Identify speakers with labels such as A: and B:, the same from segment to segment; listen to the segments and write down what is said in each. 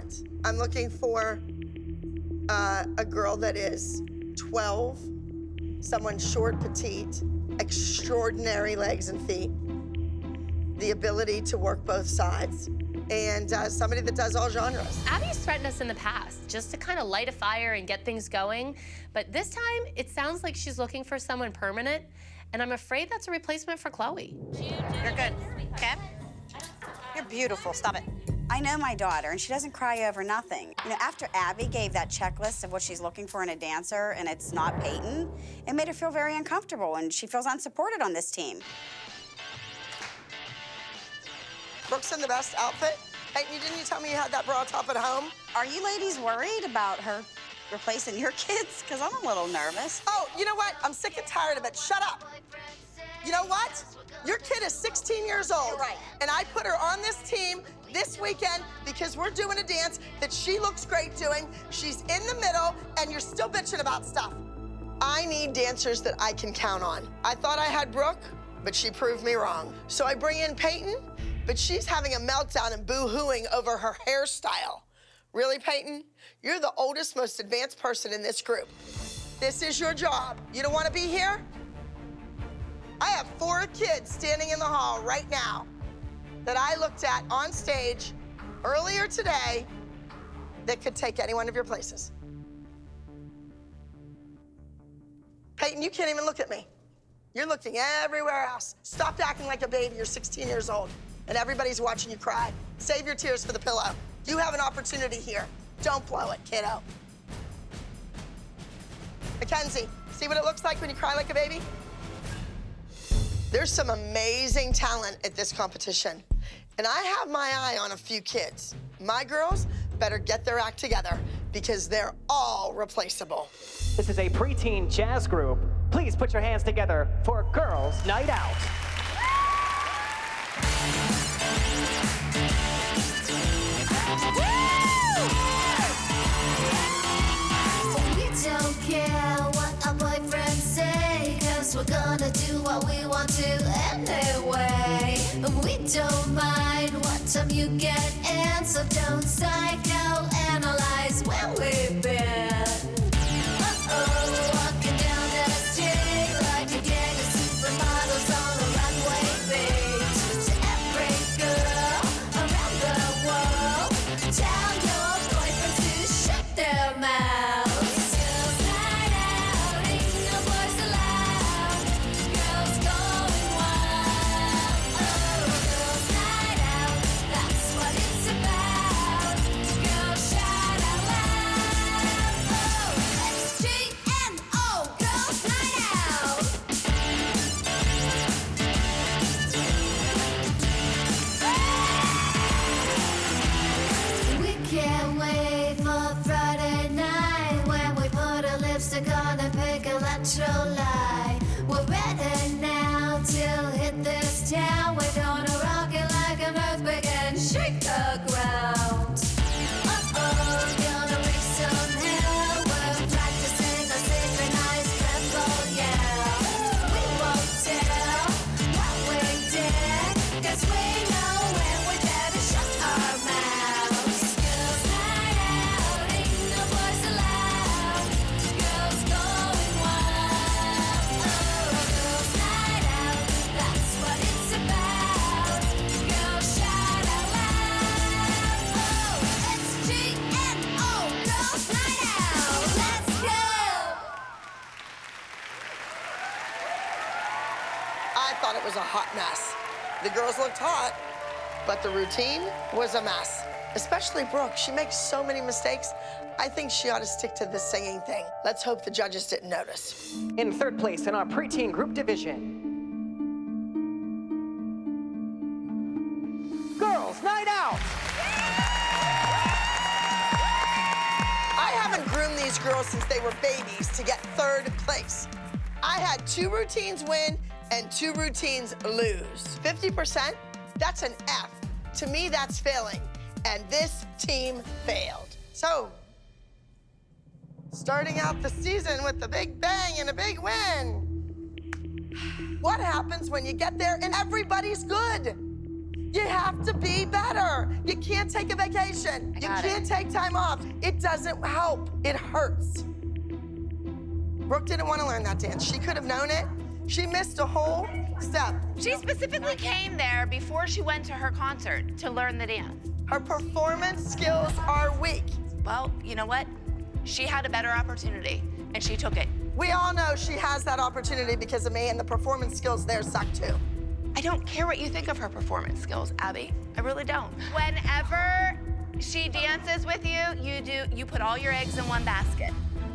A: talent. I'm looking for a girl that is 12, someone short, petite, extraordinary legs and feet, the ability to work both sides, and somebody that does all genres.
B: Abby's threatened us in the past just to kind of light a fire and get things going, but this time it sounds like she's looking for someone permanent, and I'm afraid that's a replacement for Chloe.
C: You're good, okay? You're beautiful, stop it.
D: I know my daughter, and she doesn't cry over nothing. You know, after Abby gave that checklist of what she's looking for in a dancer, and it's not Peyton, it made her feel very uncomfortable, and she feels unsupported on this team.
A: Brooke's in the best outfit. Hey, didn't you tell me you had that bra top at home?
D: Are you ladies worried about her replacing your kids? Because I'm a little nervous.
A: Oh, you know what? I'm sick and tired of it. Shut up. You know what? Your kid is 16 years old.
D: You're right.
A: And I put her on this team this weekend because we're doing a dance that she looks great doing. She's in the middle, and you're still bitching about stuff. I need dancers that I can count on. I thought I had Brooke, but she proved me wrong. So I bring in Peyton, but she's having a meltdown and boo-hooing over her hairstyle. Really, Peyton? You're the oldest, most advanced person in this group. This is your job. You don't want to be here? I have 4 kids standing in the hall right now that I looked at on stage earlier today that could take any one of your places. Peyton, you can't even look at me. You're looking everywhere else. Stop acting like a baby. You're 16 years old, and everybody's watching you cry. Save your tears for the pillow. You have an opportunity here. Don't blow it, kiddo. Mackenzie, see what it looks like when you cry like a baby? There's some amazing talent at this competition, and I have my eye on a few kids. My girls better get their act together because they're all replaceable.
E: This is a preteen jazz group. Please put your hands together for Girls Night Out.
F: We don't care what our boyfriends say, 'cause we're gonna do what we want to anyway. We don't mind what time you get in, so don't psychoanalyze where we've been. Walking down the street like a gang of supermodels on a runway beat. To every girl around the world, tell your boyfriends to shut their mouths. Girls' night out, ain't no boys allowed. Girls going wild. Girls' night out, that's what it's about. Girls shout out loud. It's G-N-O, Girls' Night Out. We can't wait for Friday night when we put our lipstick on and pick electrolyte. We're ready now to hit this town. We're gonna rock it like an earthquake and shake the ground. Gonna reach some hell. We're practicing a synchronized tremble yell. We won't tell what we did, 'cause we know when we better shut our mouths. Girls' night out, ain't no boys allowed. Girls going wild. Girls' night out, that's what it's about. Girls shout out loud. It's G-N-O, Girls' Night Out. Let's go.
A: I thought it was a hot mess. The girls looked hot, but the routine was a mess. Especially Brooke. She makes so many mistakes. I think she ought to stick to the singing thing. Let's hope the judges didn't notice.
E: In third place in our preteen group division, Girls Night Out.
A: I haven't groomed these girls since they were babies to get third place. I had 2 routines win and 2 routines lose. 50%, that's an F. To me, that's failing. And this team failed. So, starting out the season with a big bang and a big win. What happens when you get there and everybody's good? You have to be better. You can't take a vacation. You can't take time off. It doesn't help. It hurts. Brooke didn't want to learn that dance. She could have known it. She missed a whole step.
C: She specifically came there before she went to her concert to learn the dance.
A: Her performance skills are weak.
C: Well, you know what? She had a better opportunity, and she took it.
A: We all know she has that opportunity because of me, and the performance skills there suck too.
C: I don't care what you think of her performance skills, Abby. I really don't. Whenever she dances with you, you put all your eggs in one basket.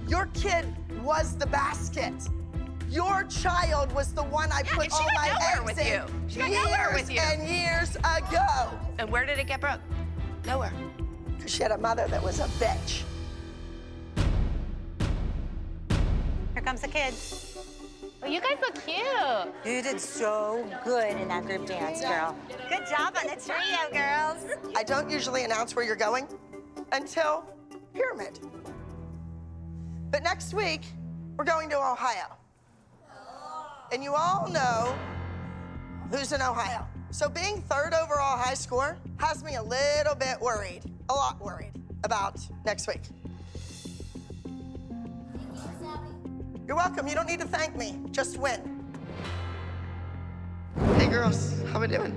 A: Your kid was the basket. Your child was the one I put all my eggs in
C: She got nowhere with you.
A: years and years ago.
C: And where did it get broke? Nowhere.
A: Because she had a mother that was a bitch.
D: Here comes the kids.
B: Oh, you guys look cute.
D: You did so good in that group dance, girl. Good job on the trio, girls.
A: I don't usually announce where you're going until Pyramid. But next week, we're going to Ohio. And you all know who's in Ohio. So being third overall high score has me a little bit worried, a lot worried about next week. You're welcome. You don't need to thank me. Just win. Hey, girls. How we doing?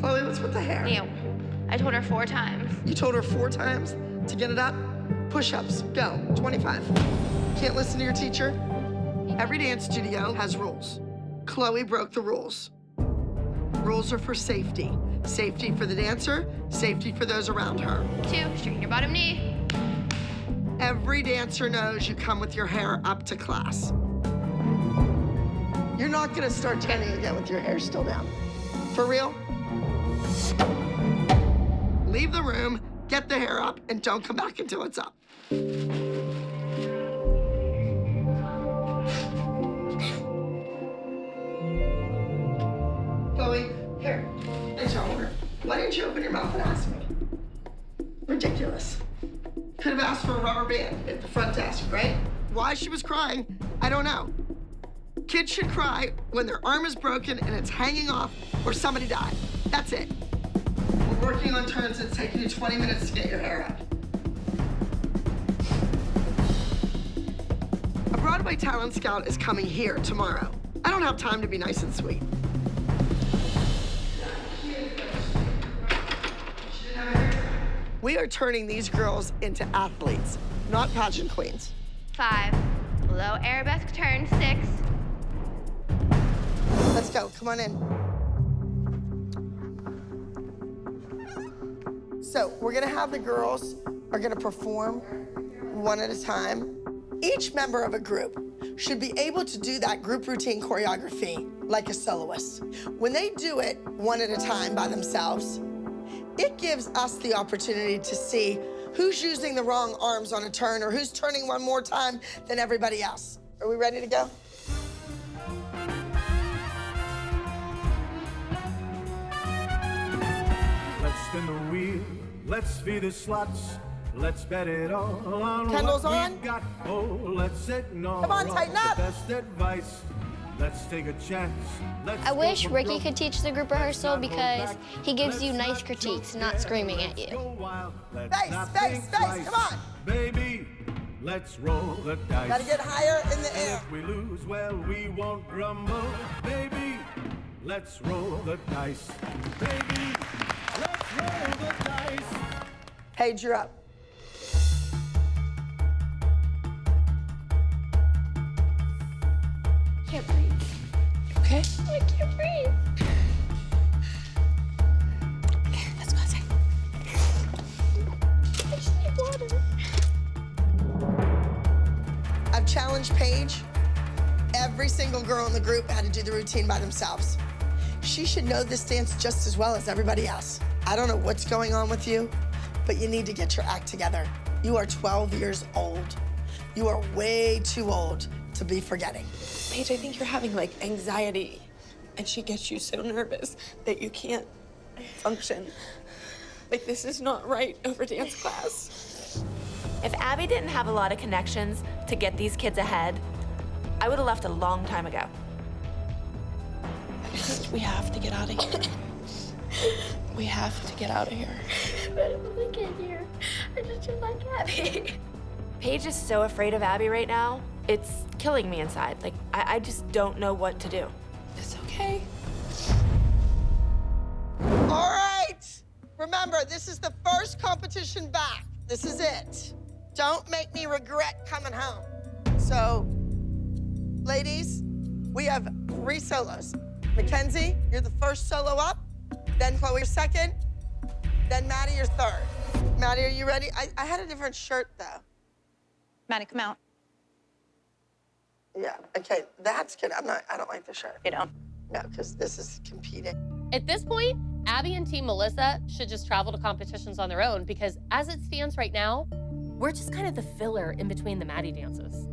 A: Chloe, what's with the hair?
G: You. I told her 4 times.
A: You told her 4 times to get it up? Push-ups. Go. 25. Can't listen to your teacher? Every dance studio has rules. Chloe broke the rules. Rules are for safety. Safety for the dancer, safety for those around her.
G: 2, straighten your bottom knee.
A: Every dancer knows you come with your hair up to class. You're not gonna start tanning again with your hair still down. For real? Leave the room, get the hair up, and don't come back until it's up. Chloe, here, I told her. Why didn't you open your mouth and ask me? Ridiculous. Could have asked for a rubber band at the front desk, right? Why she was crying, I don't know. Kids should cry when their arm is broken and it's hanging off or somebody died. That's it. We're working on turns. It's taking you 20 minutes to get your hair up. A Broadway talent scout is coming here tomorrow. I don't have time to be nice and sweet. We are turning these girls into athletes, not pageant queens.
G: 5, low arabesque turn. 6.
A: Let's go, come on in. So we're gonna have the girls are gonna perform one at a time. Each member of a group should be able to do that group routine choreography like a soloist. When they do it one at a time by themselves, it gives us the opportunity to see who's using the wrong arms on a turn or who's turning one more time than everybody else. Are we ready to go?
H: Let's spin the wheel, let's feed the slots, let's bet it all on
A: Kendall's
H: what
A: on.
H: we've got. Oh, let's ignore
A: Come on,
H: all
A: tighten
H: the
A: up.
H: best advice. Let's take a chance.
I: I wish Ricky could teach the group rehearsal because he gives you nice critiques, not screaming at you.
A: Face, come on.
H: Baby, let's roll the dice.
A: Gotta get higher in the air.
H: If we lose, well, we won't grumble. Baby, let's roll the dice. Baby, let's roll the dice.
A: Paige, you're up.
I: I can't breathe.
A: Okay.
I: I can't breathe.
A: Okay, let's go outside.
I: I just need water.
A: I've challenged Paige. Every single girl in the group had to do the routine by themselves. She should know this dance just as well as everybody else. I don't know what's going on with you, but you need to get your act together. You are 12 years old. You are way too old to be forgetting.
J: Paige, I think you're having like anxiety, and she gets you so nervous that you can't function. Like, this is not right over dance class.
C: If Abby didn't have a lot of connections to get these kids ahead, I would have left a long time ago.
J: We have to get out of here. We have to get out of here.
I: But we can't hear. I just don't like Abby.
C: Paige is so afraid of Abby right now. It's killing me inside. Like, I just don't know what to do.
J: It's okay.
A: All right. Remember, this is the first competition back. This is it. Don't make me regret coming home. So, ladies, we have 3 solos. Mackenzie, you're the first solo up. Then Chloe, you're second. Then Maddie, you're third. Maddie, are you ready? I had a different shirt, though.
K: Maddie, come out.
A: Yeah, okay, that's good. I don't like the shirt.
K: You don't?
A: No, because this is competing.
B: At this point, Abby and Team Melissa should just travel to competitions on their own because as it stands right now, we're just kind of the filler in between the Maddie dances.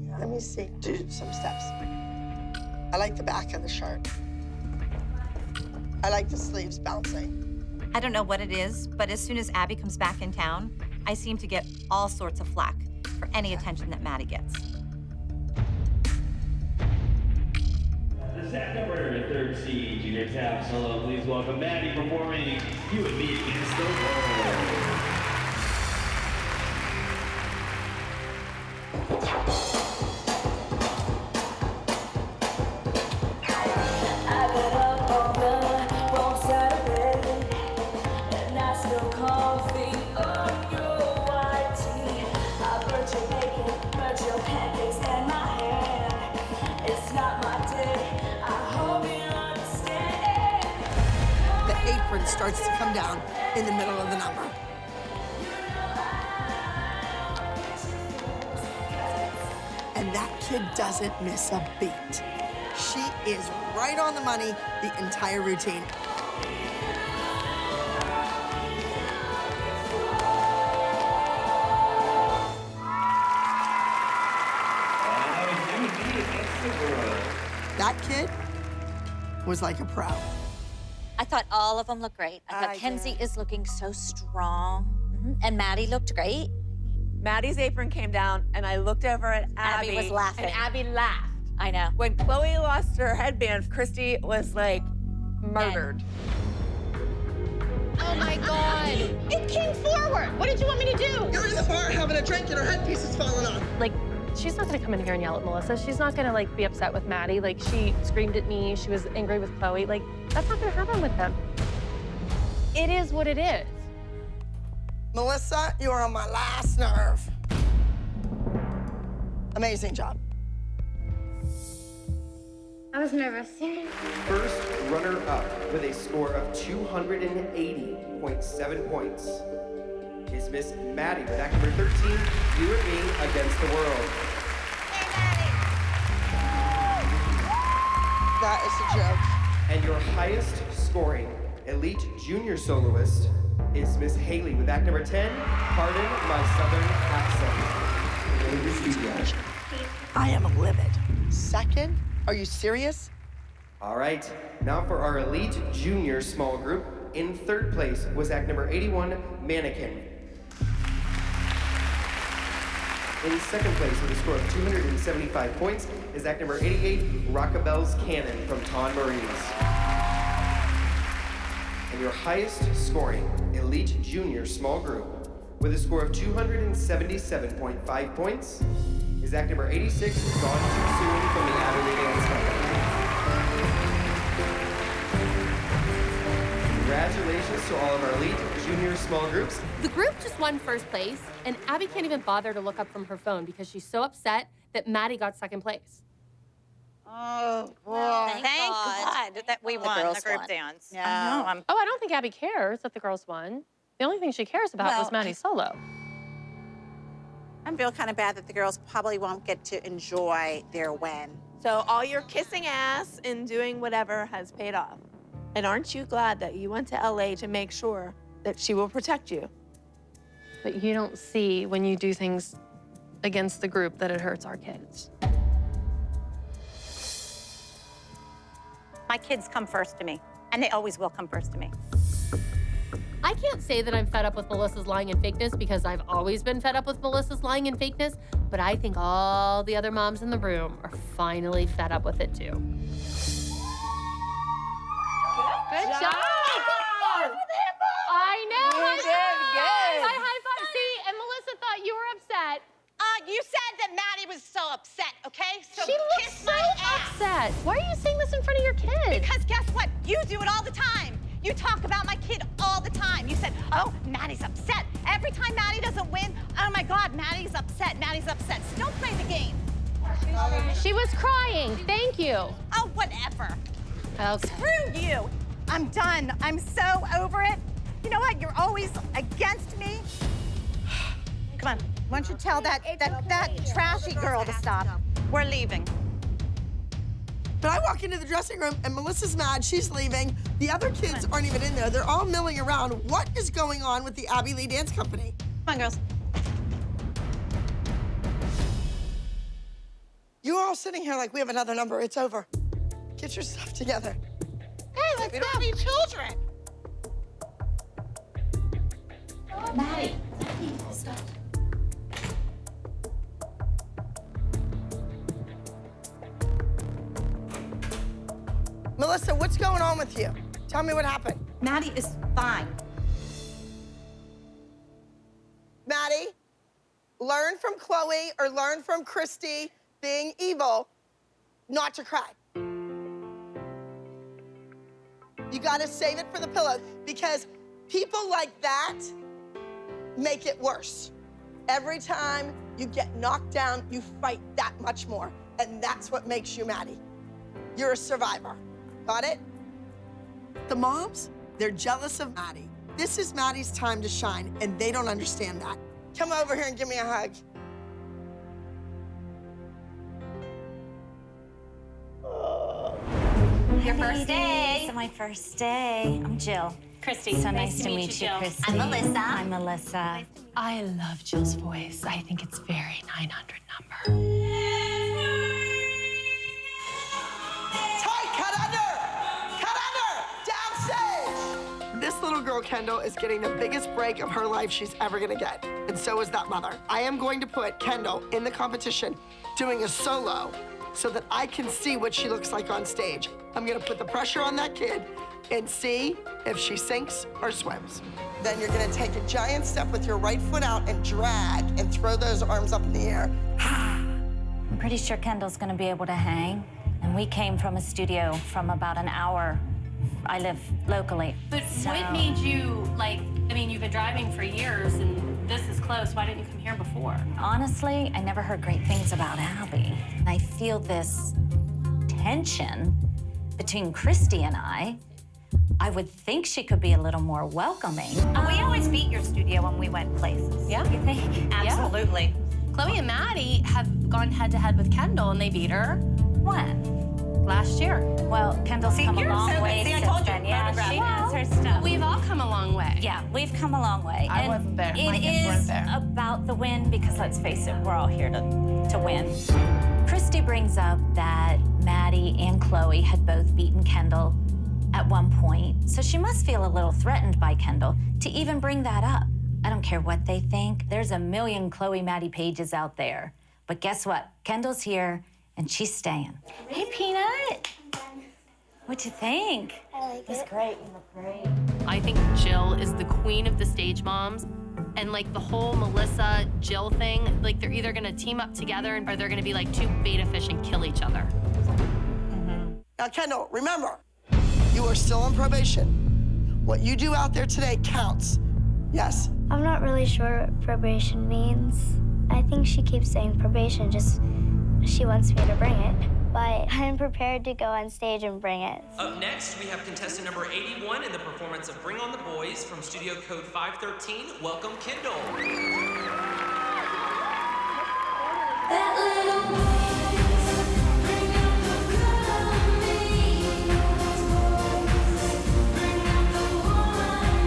A: Yeah, let me see. Do some steps. I like the back of the shirt. I like the sleeves bouncing.
K: I don't know what it is, but as soon as Abby comes back in town, I seem to get all sorts of flack for any attention that Maddie gets.
L: The staff number 3rd seed junior tap solo, please welcome Maddie performing You and Me Against the World.
A: Starts to come down in the middle of the number. And that kid doesn't miss a beat. She is right on the money the entire routine. That kid was like a pro.
K: I thought all of them looked great. I thought Kenzie is looking so strong. And Maddie looked great.
C: Maddie's apron came down, and I looked over at Abby.
K: Abby was laughing.
C: And Abby laughed.
K: I know.
C: When Chloe lost her headband, Christy was like murdered.
B: Oh my God.
G: It came forward. What did you want me to do?
A: You're in the bar having a drink and her headpiece is falling off.
B: Like, she's not gonna come in here and yell at Melissa. She's not gonna like be upset with Maddie. Like, she screamed at me. She was angry with Chloe. Like, that's not gonna happen with them. It is what it is.
A: Melissa, you are on my last nerve. Amazing job.
I: I was nervous.
M: First runner-up with a score of 280.7 points is Miss Maddie with act number 13, You and Me Against the World.
A: That is a joke.
M: And your highest scoring elite junior soloist is Miss Haley with act number 10, Pardon My Southern Accent.
A: I am livid. Second? Are you serious?
M: All right, now for our elite junior small group. In 3rd place was act number 81, Mannequin. In 2nd place with a score of 275 points is act number 88, Rockabelle's Cannon from Ton Marines. And your highest scoring elite junior small group with a score of 277.5 points is act number 86, Gone Too Soon from the Adderley Dance Company. Congratulations to all of our elite junior small groups.
B: The group just won 1st place, and Abby can't even bother to look up from her phone because she's so upset that Maddie got 2nd place.
K: Oh, boy. Thank God
G: that we won the group dance.
K: Yeah.
G: I know.
B: Oh, I don't think Abby cares that the girls won. The only thing she cares about was Maddie's solo.
N: I feel kind of bad that the girls probably won't get to enjoy their win.
C: So all your kissing ass and doing whatever has paid off. And aren't you glad that you went to LA to make sure that she will protect you?
B: But you don't see when you do things against the group that it hurts our kids.
K: My kids come first to me, and they always will come first to me.
B: I can't say that I'm fed up with Melissa's lying and fakeness because I've always been fed up with Melissa's lying and fakeness, but I think all the other moms in the room are finally fed up with it too.
G: Good job.
B: that? Why are you saying this in front of your kid?
C: Because guess what? You do it all the time. You talk about my kid all the time. You said, oh, Maddie's upset. Every time Maddie doesn't win, oh my God, Maddie's upset, Maddie's upset. So don't play the game.
B: She was crying. Thank you.
C: Oh, whatever.
B: Okay.
C: Screw you. I'm done. I'm so over it. You know what? You're always against me. Come on. Why don't you tell that trashy girl to stop? We're leaving.
A: But I walk into the dressing room and Melissa's mad, she's leaving. The other kids aren't even in there. They're all milling around. What is going on with the Abby Lee Dance Company?
C: Come on, girls.
A: You're all sitting here like we have another number. It's over. Get your stuff together.
C: Hey, let's go. We don't have any children.
F: Maddie.
A: Melissa, what's going on with you? Tell me what happened.
K: Maddie is fine.
A: Maddie, learn from Chloe or learn from Christy being evil not to cry. You gotta save it for the pillow because people like that make it worse. Every time you get knocked down, you fight that much more. And that's what makes you Maddie. You're a survivor. Got it? The moms, they're jealous of Maddie. This is Maddie's time to shine, and they don't understand that. Come over here and give me a hug.
O: Your first day. It's my first day. I'm Jill.
P: Christy.
O: So nice to meet you,
P: Jill.
O: Christy.
P: I'm Melissa.
O: I'm Melissa.
B: I love Jill's voice. I think it's very 900 number.
A: This little girl, Kendall, is getting the biggest break of her life she's ever gonna get. And so is that mother. I am going to put Kendall in the competition doing a solo so that I can see what she looks like on stage. I'm gonna put the pressure on that kid and see if she sinks or swims. Then you're gonna take a giant step with your right foot out and drag and throw those arms up in the air.
O: I'm pretty sure Kendall's gonna be able to hang. And we came from a studio from about an hour. I live locally.
P: But what made you, like, I mean, you've been driving for years and this is close. Why didn't you come here before?
O: Honestly, I never heard great things about Abby. And I feel this tension between Christy and I. I would think she could be a little more welcoming.
K: We always beat your studio when we went places.
B: Yeah.
O: You think?
K: Absolutely.
B: Chloe and Maddie have gone head-to-head with Kendall, and they beat her.
O: When?
B: Last year.
O: Well, Kendall's come a long way
K: See, I
O: since
K: told you.
O: then. Yeah, she knows her
B: But
O: stuff.
B: we've all come a long way.
O: Yeah, we've come a long way.
C: I wasn't there. My
O: It
C: kids weren't
O: is
C: there.
O: about the win because let's face it, we're all here to win. Christy brings up that Maddie and Chloe had both beaten Kendall at one point, so she must feel a little threatened by Kendall to even bring that up. I don't care what they think. There's a million Chloe Maddie pages out there. But guess what? Kendall's here and she's staying. Hey, Peanut. What'd you think?
F: I like it.
O: Great. You look great.
B: I think Jill is the queen of the stage moms. And like the whole Melissa Jill thing, like they're either gonna team up together or they're gonna be like two beta fish and kill each other.
A: Now, Kendall, remember, you are still on probation. What you do out there today counts. Yes?
F: I'm not really sure what probation means. I think she keeps saying probation, just she wants me to bring it. But I'm prepared to go on stage and bring it.
Q: Up next, we have contestant number 81 in the performance of Bring On the Boys from studio code 513. Welcome, Kendall.
F: That little voice, bring out the girl in me. Bring out the one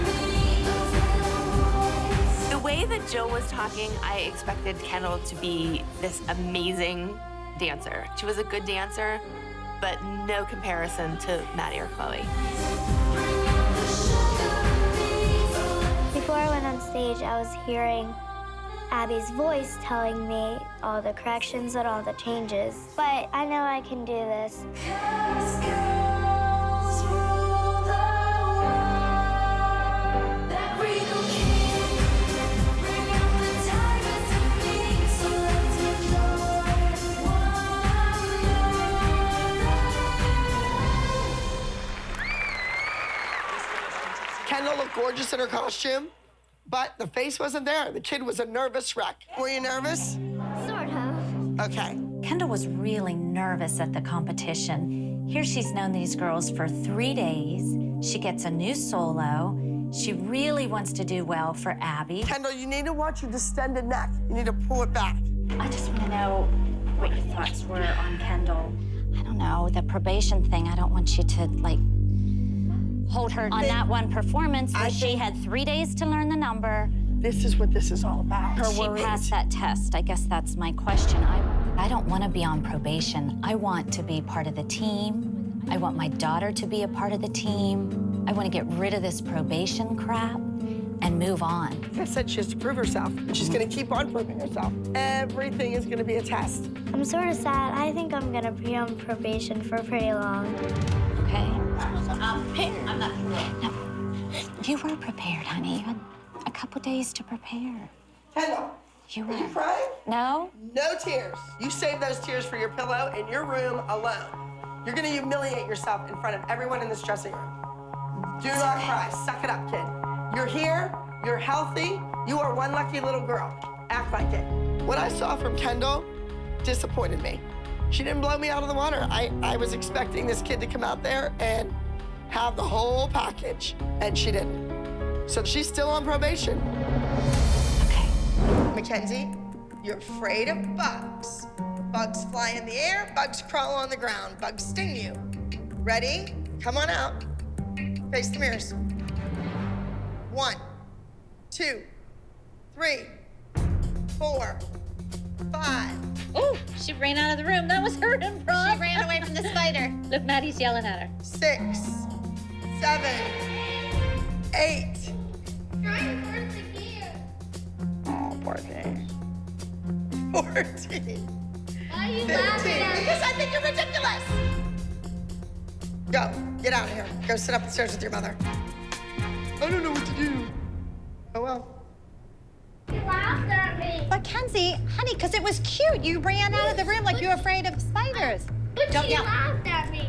F: me.
C: The way that Jill was talking, I expected Kendall to be this amazing dancer. She was a good dancer, but no comparison to Maddie or Chloe.
F: Before I went on stage, I was hearing Abby's voice telling me all the corrections and all the changes. But I know I can do this.
A: gorgeous in her costume, but the face wasn't there. The kid was a nervous wreck. Were you nervous?
I: Sort of.
A: Okay.
O: Kendall was really nervous at the competition. Here she's known these girls for 3 days. She gets a new solo. She really wants to do well for Abby.
A: Kendall, you need to watch your distended neck. You need to pull it back.
O: I just want to know what your thoughts were on Kendall. I don't know, the probation thing, I don't want you to, like, hold her on that one performance where she had 3 days to learn the number.
A: This is what this is all about. Her
O: She
A: worries.
O: passed that test. I guess that's my question. I don't want to be on probation. I want to be part of the team. I want my daughter to be a part of the team. I want to get rid of this probation crap and move on.
A: Like I said, she has to prove herself. She's going to keep on proving herself. Everything is going to be a test.
I: I'm sort of sad. I think I'm gonna be on probation for pretty long.
O: Okay? I'm not No. You were prepared, honey. You had a couple days to prepare.
A: Kendall,
O: You were.
A: are you crying?
O: No?
A: No tears. You save those tears for your pillow in your room alone. You're going to humiliate yourself in front of everyone in this dressing room. Do not cry. Suck it up, kid. You're here. You're healthy. You are one lucky little girl. Act like it. What I saw from Kendall disappointed me. She didn't blow me out of the water. I was expecting this kid to come out there and have the whole package, and she didn't. So she's still on probation.
O: Okay.
A: Mackenzie, you're afraid of bugs. Bugs fly in the air, bugs crawl on the ground, bugs sting you. Ready? Come on out. Face the mirrors. 1, 2, 3, 4, 5.
R: Oh, she ran out of the room. That was her improv. She ran away from the spider. Look, Maddie's yelling at her.
A: 6, 7, 8. Oh, poor thing. 14.
F: Why are you
A: 15.
F: laughing at me?
A: Because I think you're ridiculous. Go. Get out of here. Go sit up the stairs with your mother. I don't know what to do. Oh, well.
F: You laughed at me.
C: But Kenzie, honey, because it was cute. You ran out of the room like you were afraid of spiders.
F: But
C: Don't
F: she
C: yell.
F: laughed at me.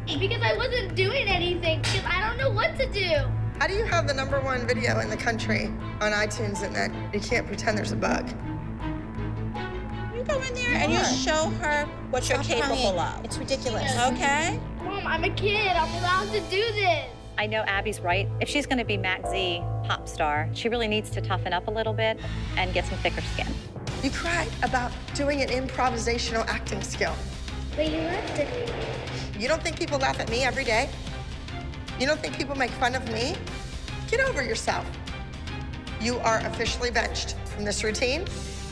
F: Because I wasn't doing anything. Because I don't know what to do.
A: How do you have the #1 video in the country on iTunes and that you can't pretend there's a bug?
N: You go in there and you show her what you're capable of.
C: It's ridiculous.
N: Okay?
F: Mom, I'm a kid. I'm allowed to do this.
K: I know Abby's right. If she's going to be Mac Z pop star, she really needs to toughen up a little bit and get some thicker skin.
A: You cried about doing an improvisational acting skill.
F: But you laughed at me.
A: You don't think people laugh at me every day? You don't think people make fun of me? Get over yourself. You are officially benched from this routine,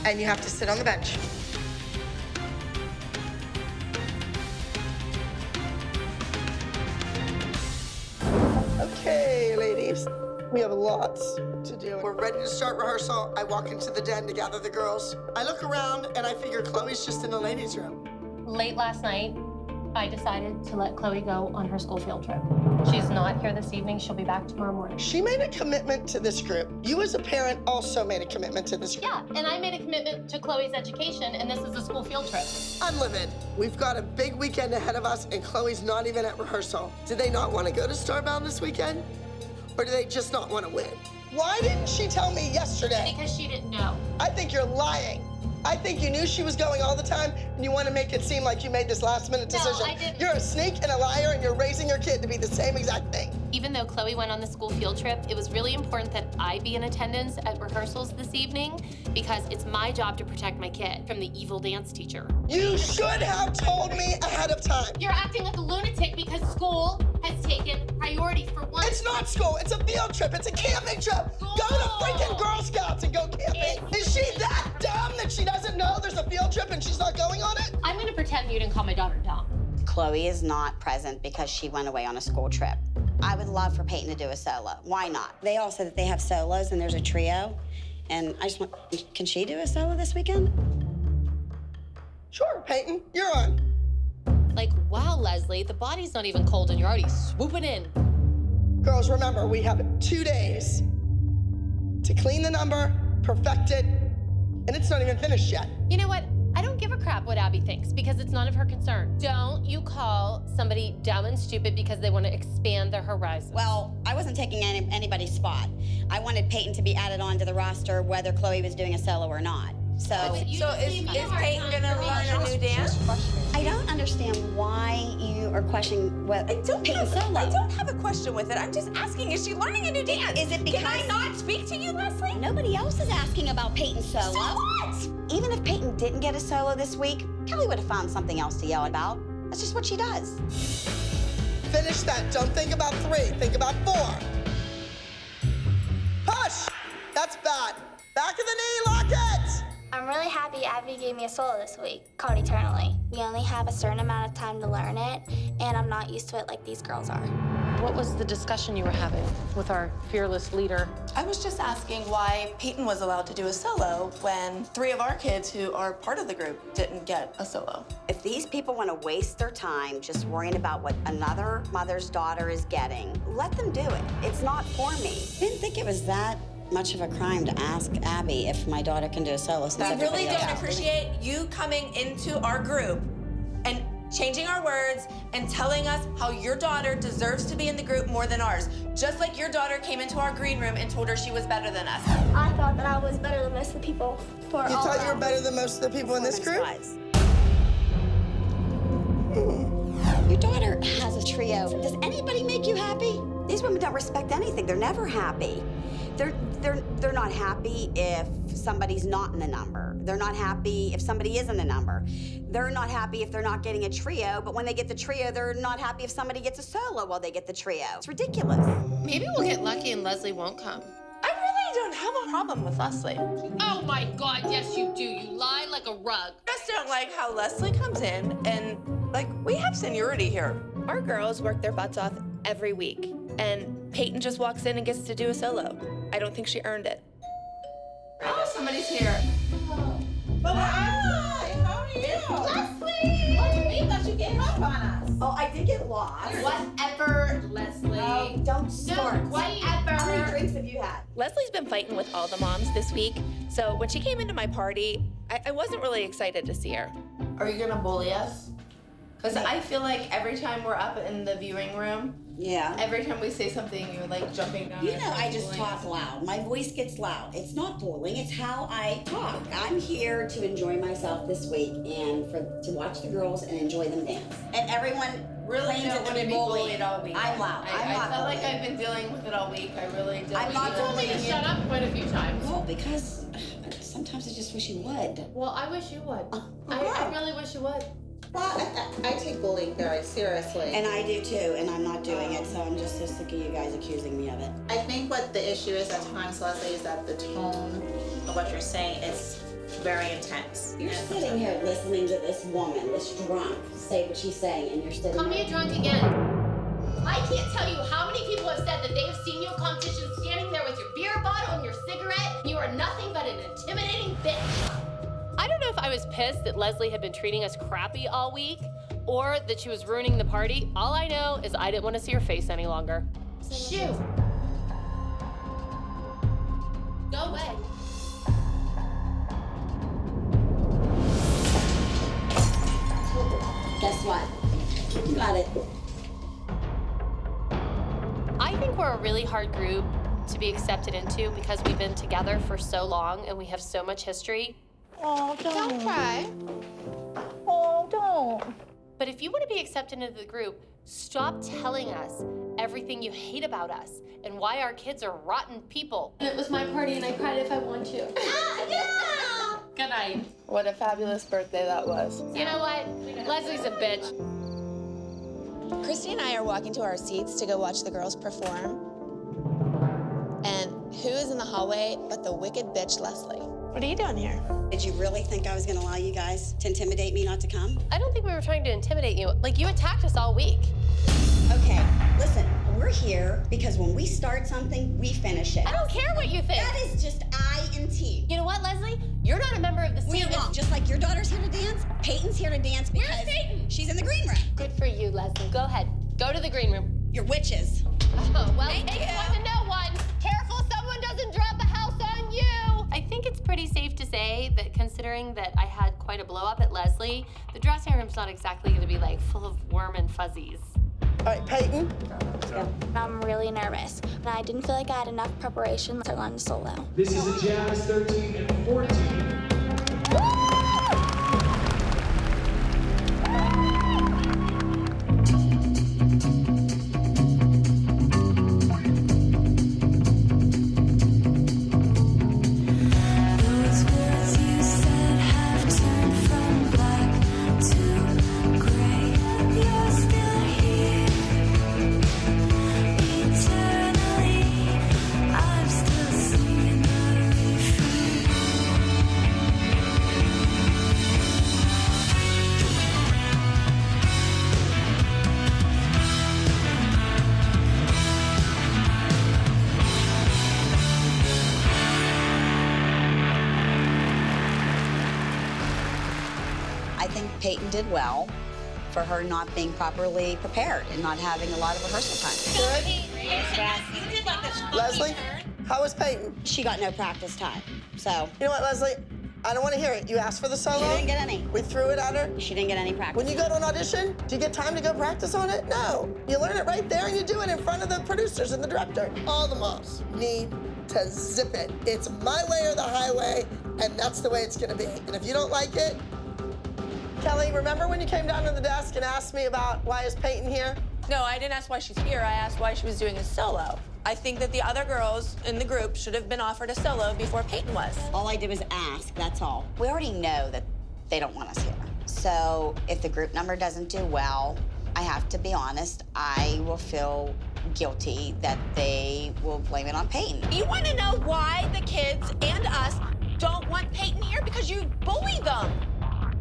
A: and you have to sit on the bench. Okay, ladies, we have lots to do. We're ready to start rehearsal. I walk into the den to gather the girls. I look around, and I figure Chloe's just in the ladies' room.
B: Late last night, I decided to let Chloe go on her school field trip. She's not here this evening. She'll be back tomorrow morning.
A: She made a commitment to this group. You as a parent also made a commitment to this group.
B: Yeah, and I made a commitment to Chloe's education, and this is a school field trip.
A: Unlimited. We've got a big weekend ahead of us, and Chloe's not even at rehearsal. Do they not want to go to Starbound this weekend? Or do they just not want to win? Why didn't she tell me yesterday?
B: Because she didn't know.
A: I think you're lying. I think you knew she was going all the time, and you want to make it seem like you made this last-minute decision.
B: I didn't.
A: You're a sneak and a liar, and you're raising your kid to be the same exact thing.
B: Even though Chloe went on the school field trip, it was really important that I be in attendance at rehearsals this evening because it's my job to protect my kid from the evil dance teacher.
A: You should have told me ahead of time.
B: You're acting like a lunatic because school has taken priority for once.
A: It's not school, it's a field trip, it's a camping trip. Go to freaking Girl Scouts and go camping. Is she that dumb that she doesn't know there's a field trip and she's not going on it?
B: I'm gonna pretend you didn't call my daughter dumb.
D: Chloe is not present because she went away on a school trip. I would love for Peyton to do a solo. Why not? They all said that they have solos and there's a trio. And I just want, can she do a solo this weekend?
A: Sure, Peyton, you're on.
B: Like, wow, Leslie, the body's not even cold and you're already swooping in.
A: Girls, remember, we have 2 days to clean the number, perfect it, and it's not even finished yet.
B: You know what? I don't give a crap crap what Abby thinks because it's none of her concern. Don't you call somebody dumb and stupid because they want to expand their horizons.
D: Well, I wasn't taking anybody's spot. I wanted Peyton to be added onto the roster whether Chloe was doing a solo or not. So
J: is Peyton gonna learn a new dance?
D: I don't understand why you are questioning what Peyton solo.
J: I don't have a question with it. I'm just asking, is she learning a new dance?
D: Is it because...
J: Can I not speak to you, Leslie?
D: Nobody else is asking about Peyton's solo.
J: So what?
D: Even if Peyton didn't get a solo this week, Kelly would have found something else to yell about. That's just what she does.
A: Finish that. Don't think about 3. Think about 4. Push. That's bad. Back of the knee. Lock it.
I: I'm really happy Abby gave me a solo this week, called Eternally. We only have a certain amount of time to learn it, and I'm not used to it like these girls are.
B: What was the discussion you were having with our fearless leader?
J: I was just asking why Peyton was allowed to do a solo when 3 of our kids who are part of the group didn't get a solo.
D: If these people want to waste their time just worrying about what another mother's daughter is getting, let them do it. It's not for me. I didn't think it was that much of a crime to ask Abby if my daughter can do a solo.
J: I really don't appreciate you coming into our group and changing our words and telling us how your daughter deserves to be in the group more than ours. Just like your daughter came into our green room and told her she was better than us.
I: I thought that I was better than most of the people.
A: You thought you were better than most of the people in this group?
D: Your daughter has a trio. Does anybody make you happy? These women don't respect anything. They're never happy. They're not happy if somebody's not in the number. They're not happy if somebody is in the number. They're not happy if they're not getting a trio, but when they get the trio, they're not happy if somebody gets a solo while they get the trio. It's ridiculous.
B: Maybe we'll get lucky and Leslie won't come.
J: I really don't have a problem with Leslie.
B: Oh my God, yes you do. You lie like a rug.
J: I just don't like how Leslie comes in and, like, we have seniority here. Our girls work their butts off every week, and Peyton just walks in and gets to do a solo. I don't think she earned it. Oh, somebody's here.
C: Hi, how are you? Leslie! Oh, we thought you gave up on us.
D: Oh, I did get lost.
B: Whatever, Leslie.
D: Oh, don't start.
B: Whatever.
D: How many drinks have you had?
J: Leslie's been fighting with all the moms this week, so when she came into my party, I wasn't really excited to see her.
S: Are you gonna bully us? Because I feel like every time we're up in the viewing room, every time we say something, you're like jumping down.
D: You know, I just talk loud. My voice gets loud. It's not bullying, it's how I talk. I'm here to enjoy myself this week and to watch the girls and enjoy them dance. And everyone
S: really
D: claims
S: don't
D: that
S: want to
D: they're
S: be
D: bullying.
S: bullied all week.
D: I'm loud.
S: I felt like I've been dealing with it all week. I really don't.
D: I'm not bullying you.
B: Shut up quite a few times.
D: Well, because sometimes I just wish you would.
B: Well, I wish you would. I really wish you would.
C: Well, I take bullying very seriously.
D: And I do too, and I'm not doing it, so I'm just so sick of you guys accusing me of it.
C: I think what the issue is at times, Leslie, is that the tone of what you're saying is very intense.
D: You're sitting here listening to this woman, this drunk, say what she's saying, and you're sitting
B: Call
D: there.
B: me a drunk again. I can't tell you how many people have said that they have seen you at competition standing there with your beer bottle and your cigarette. You are nothing but an intimidating bitch. I don't know if I was pissed that Leslie had been treating us crappy all week or that she was ruining the party. All I know is I didn't want to see her face any longer. Shoo! Go away.
D: Guess what? You got it.
B: I think we're a really hard group to be accepted into because we've been together for so long and we have so much history.
C: Oh, don't
B: cry.
C: Oh, don't.
B: But if you want to be accepted into the group, stop telling us everything you hate about us and why our kids are rotten people. It was my party and I cried if I want to. Yeah! Good night.
S: What a fabulous birthday that was.
B: You know what? Leslie's a bitch.
T: Christy and I are walking to our seats to go watch the girls perform. And who is in the hallway but the wicked bitch Leslie?
J: What are you doing here?
D: Did you really think I was gonna allow you guys to intimidate me not to come?
B: I don't think we were trying to intimidate you. Like, you attacked us all week.
D: Okay, listen, we're here because when we start something, we finish it.
B: I don't care what you think.
D: That is just I&T.
B: You know what, Leslie? You're not a member of this team.
D: We're wrong. Just like your daughter's here to dance, Peyton's here to dance because she's in the green room.
B: Good for you, Leslie. Go ahead. Go to the green room.
D: You're witches.
B: Oh, well, thanks one to know one. Careful someone doesn't drop a house on you. I think think it's pretty safe to say that considering that I had quite a blow up at Leslie, the dressing room's not exactly gonna be like full of warm and fuzzies.
A: All right, Peyton.
I: I'm really nervous, and I didn't feel like I had enough preparation to learn solo.
L: This is a Jazz 13 and 14.
D: I think Peyton did well for her not being properly prepared and not having a lot of rehearsal time.
A: Good. Leslie, how was Peyton?
D: She got no practice time, so.
A: You know what, Leslie? I don't want to hear it. You asked for the solo.
D: She didn't get any.
A: We threw it at her.
D: She didn't get any practice.
A: When you go to an audition, do you get time to go practice on it? No. You learn it right there and you do it in front of the producers and the director. All the moms need to zip it. It's my way or the highway, and that's the way it's gonna be. And if you don't like it, Kelly, remember when you came down to the desk and asked me about why is Peyton here?
J: No, I didn't ask why she's here. I asked why she was doing a solo. I think that the other girls in the group should have been offered a solo before Peyton was.
D: All I did was ask, that's all. We already know that they don't want us here. So if the group number doesn't do well, I have to be honest, I will feel guilty that they will blame it on Peyton.
J: You want to know why the kids and us don't want Peyton here? Because you bully them.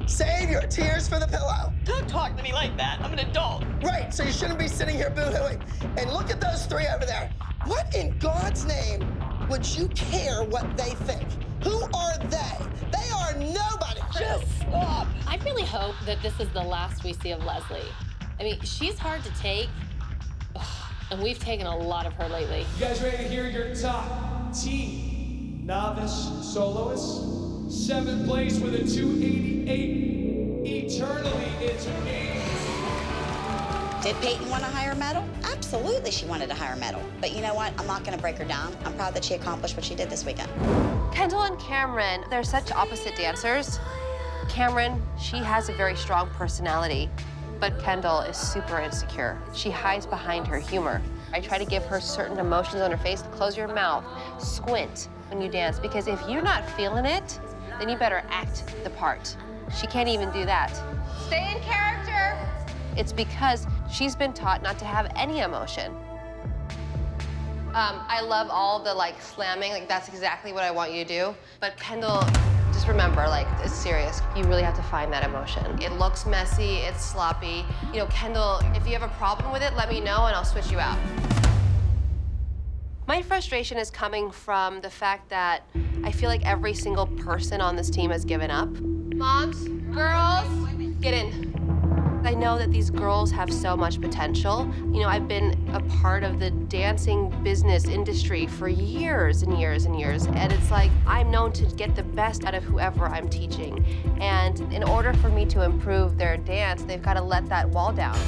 A: Save your tears for the pillow.
J: Don't talk to me like that. I'm an adult.
A: Right, so you shouldn't be sitting here boo-hooing. And look at those three over there. What in God's name would you care what they think? Who are they? They are nobody.
B: Just stop. I really hope that this is the last we see of Leslie. I mean, she's hard to take, and we've taken a lot of her lately.
L: You guys ready to hear your top teen novice soloist? 7th place with a 288. Eternally entertained.
D: Did Peyton want a higher medal? Absolutely she wanted a higher medal. But you know what? I'm not gonna break her down. I'm proud that she accomplished what she did this weekend.
G: Kendall and Cameron, they're such opposite dancers. Cameron, she has a very strong personality, but Kendall is super insecure. She hides behind her humor. I try to give her certain emotions on her face. Close your mouth, squint when you dance, because if you're not feeling it, then you better act the part. She can't even do that. Stay in character. It's because she's been taught not to have any emotion. I love all the slamming, that's exactly what I want you to do. But Kendall, just remember, it's serious. You really have to find that emotion. It looks messy, it's sloppy. You know, Kendall, if you have a problem with it, let me know and I'll switch you out. My frustration is coming from the fact that I feel like every single person on this team has given up. Moms, girls, get in. I know that these girls have so much potential. You know, I've been a part of the dancing business industry for years and years and years, and it's like I'm known to get the best out of whoever I'm teaching. And in order for me to improve their dance, they've got to let that wall down.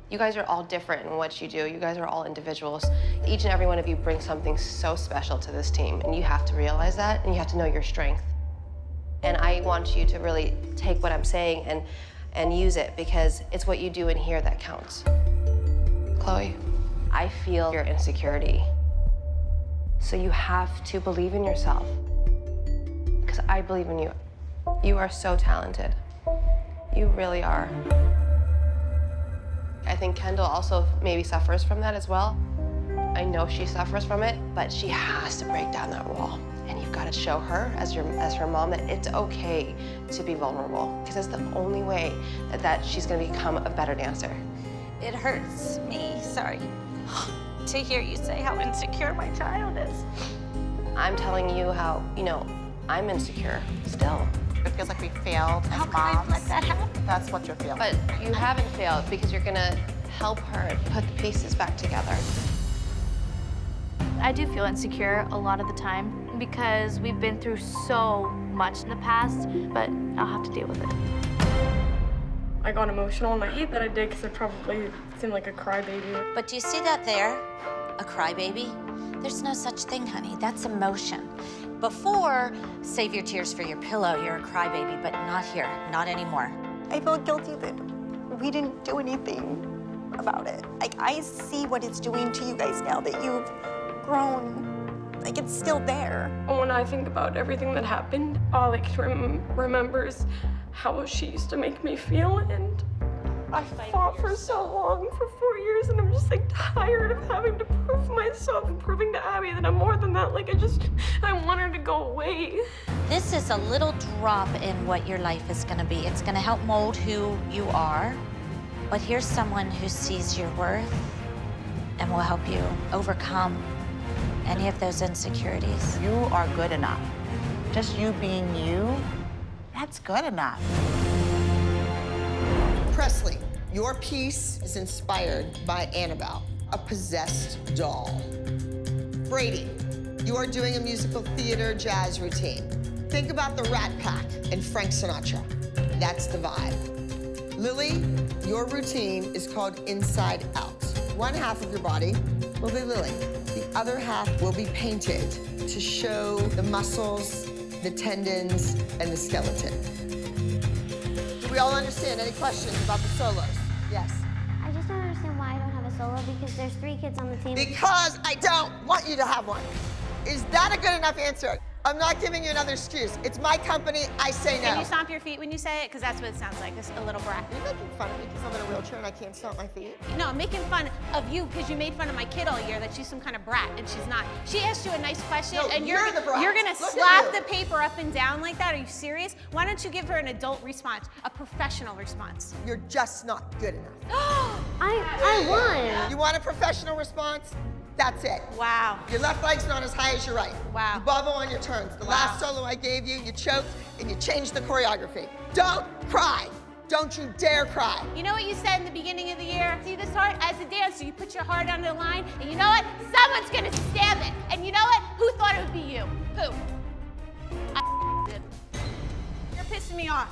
G: You guys are all different in what you do. You guys are all individuals. Each and every one of you brings something so special to this team, and you have to realize that, and you have to know your strength. And I want you to really take what I'm saying and use it, because it's what you do in here that counts. Chloe, I feel your insecurity. So you have to believe in yourself, because I believe in you. You are so talented. You really are. I think Kendall also maybe suffers from that as well. I know she suffers from it, but she has to break down that wall. And you've got to show her, as her mom, that it's okay to be vulnerable, because that's the only way that she's going to become a better dancer.
C: It hurts me, sorry, to hear you say how insecure my child is.
G: I'm telling you how, I'm insecure still.
N: It feels like we failed as moms.
C: How could I let that happen?
N: That's what you're feeling.
G: But you haven't failed, because you're going to help her put the pieces back together.
I: I do feel insecure a lot of the time,
U: because we've been through so much in the past, but I'll have to deal with it.
V: I got emotional, and I hate that I did because I probably seemed like a crybaby.
O: But do you see that there? A crybaby? There's no such thing, honey. That's emotion. Before, save your tears for your pillow, you're a crybaby, but not here, not anymore.
C: I feel guilty that we didn't do anything about it. Like, I see what it's doing to you guys now that you've grown. Like, it's still there.
V: When I think about everything that happened, all I can remember is how she used to make me feel, and I fought for so long, for 4 years, and I'm just like tired of having to prove myself and proving to Abby that I'm more than that. Like, I want her to go away.
O: This is a little drop in what your life is gonna be. It's gonna help mold who you are, but here's someone who sees your worth and will help you overcome any of those insecurities.
N: You are good enough. Just you being you, that's good enough.
A: Presley, your piece is inspired by Annabelle, a possessed doll. Brady, you are doing a musical theater jazz routine. Think about the Rat Pack and Frank Sinatra. That's the vibe. Lily, your routine is called Inside Out. One half of your body will be Lily. The other half will be painted to show the muscles, the tendons, and the skeleton. Do we all understand? Any questions about the solos? Yes.
I: I just don't understand why I don't have a solo because there's 3 kids on the team.
A: Because I don't want you to have one. Is that a good enough answer? I'm not giving you another excuse. It's my company, I say no.
C: Can you stomp your feet when you say it? Because that's what it sounds like, a little brat.
A: Are you making fun of me because I'm in a wheelchair and I can't stomp my feet?
C: No, I'm making fun of you because you made fun of my kid all year that she's some kind of brat, and she's not. She asked you a nice question,
A: No,
C: and
A: you're the brat.
C: you're gonna
A: Look
C: slap
A: at you.
C: the paper up and down like that? Are you serious? Why don't you give her an adult response, a professional response?
A: You're just not good enough.
I: I won.
A: You want a professional response? That's it.
C: Wow.
A: Your left leg's not as high as your right.
C: Wow.
A: You bubble on your turns. The last solo I gave you, you choked and you changed the choreography. Don't cry. Don't you dare cry.
C: You know what you said in the beginning of the year? See this heart? As a dancer, you put your heart on the line, and you know what? Someone's gonna stab it. And you know what? Who thought it would be you? Who? I did. You're pissing me off.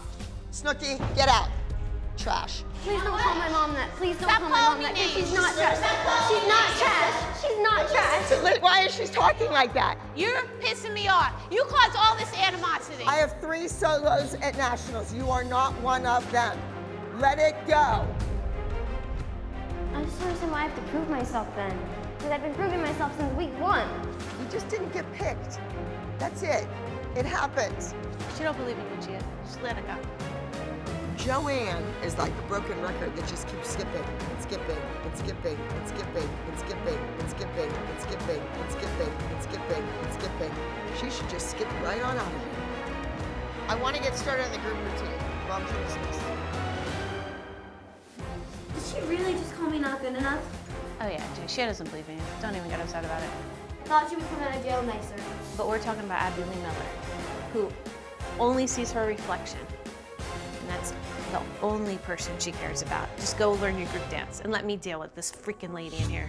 A: Snooki, get out. Trash.
I: Please don't call my mom that. Please don't
C: Stop
I: call my mom
C: calling
I: that.
C: me.
I: She's not trash. She's not trash. She's not trash.
A: Why is she talking like that?
C: You're pissing me off. You caused all this animosity.
A: I have 3 solos at nationals. You are not one of them. Let it go.
I: I just don't understand why I have to prove myself then. Because I've been proving myself since week 1.
A: You just didn't get picked. That's it. It happens.
C: She don't believe in you, Gia. Just let it go.
A: Joanne is like a broken record that just keeps skipping and skipping and skipping and skipping and skipping and skipping and skipping and skipping and skipping and skipping. She should just skip right on out of here. I want to get started on the group routine. Moms are dismissed.
I: Did she really just call me not good enough?
C: Oh yeah, Gia, she doesn't believe in you. Don't even get upset about it.
I: Thought she would come out of jail nicer.
C: But we're talking about Abby Lee Miller, who only sees her reflection. And that's the only person she cares about. Just go learn your group dance and let me deal with this freaking lady in here,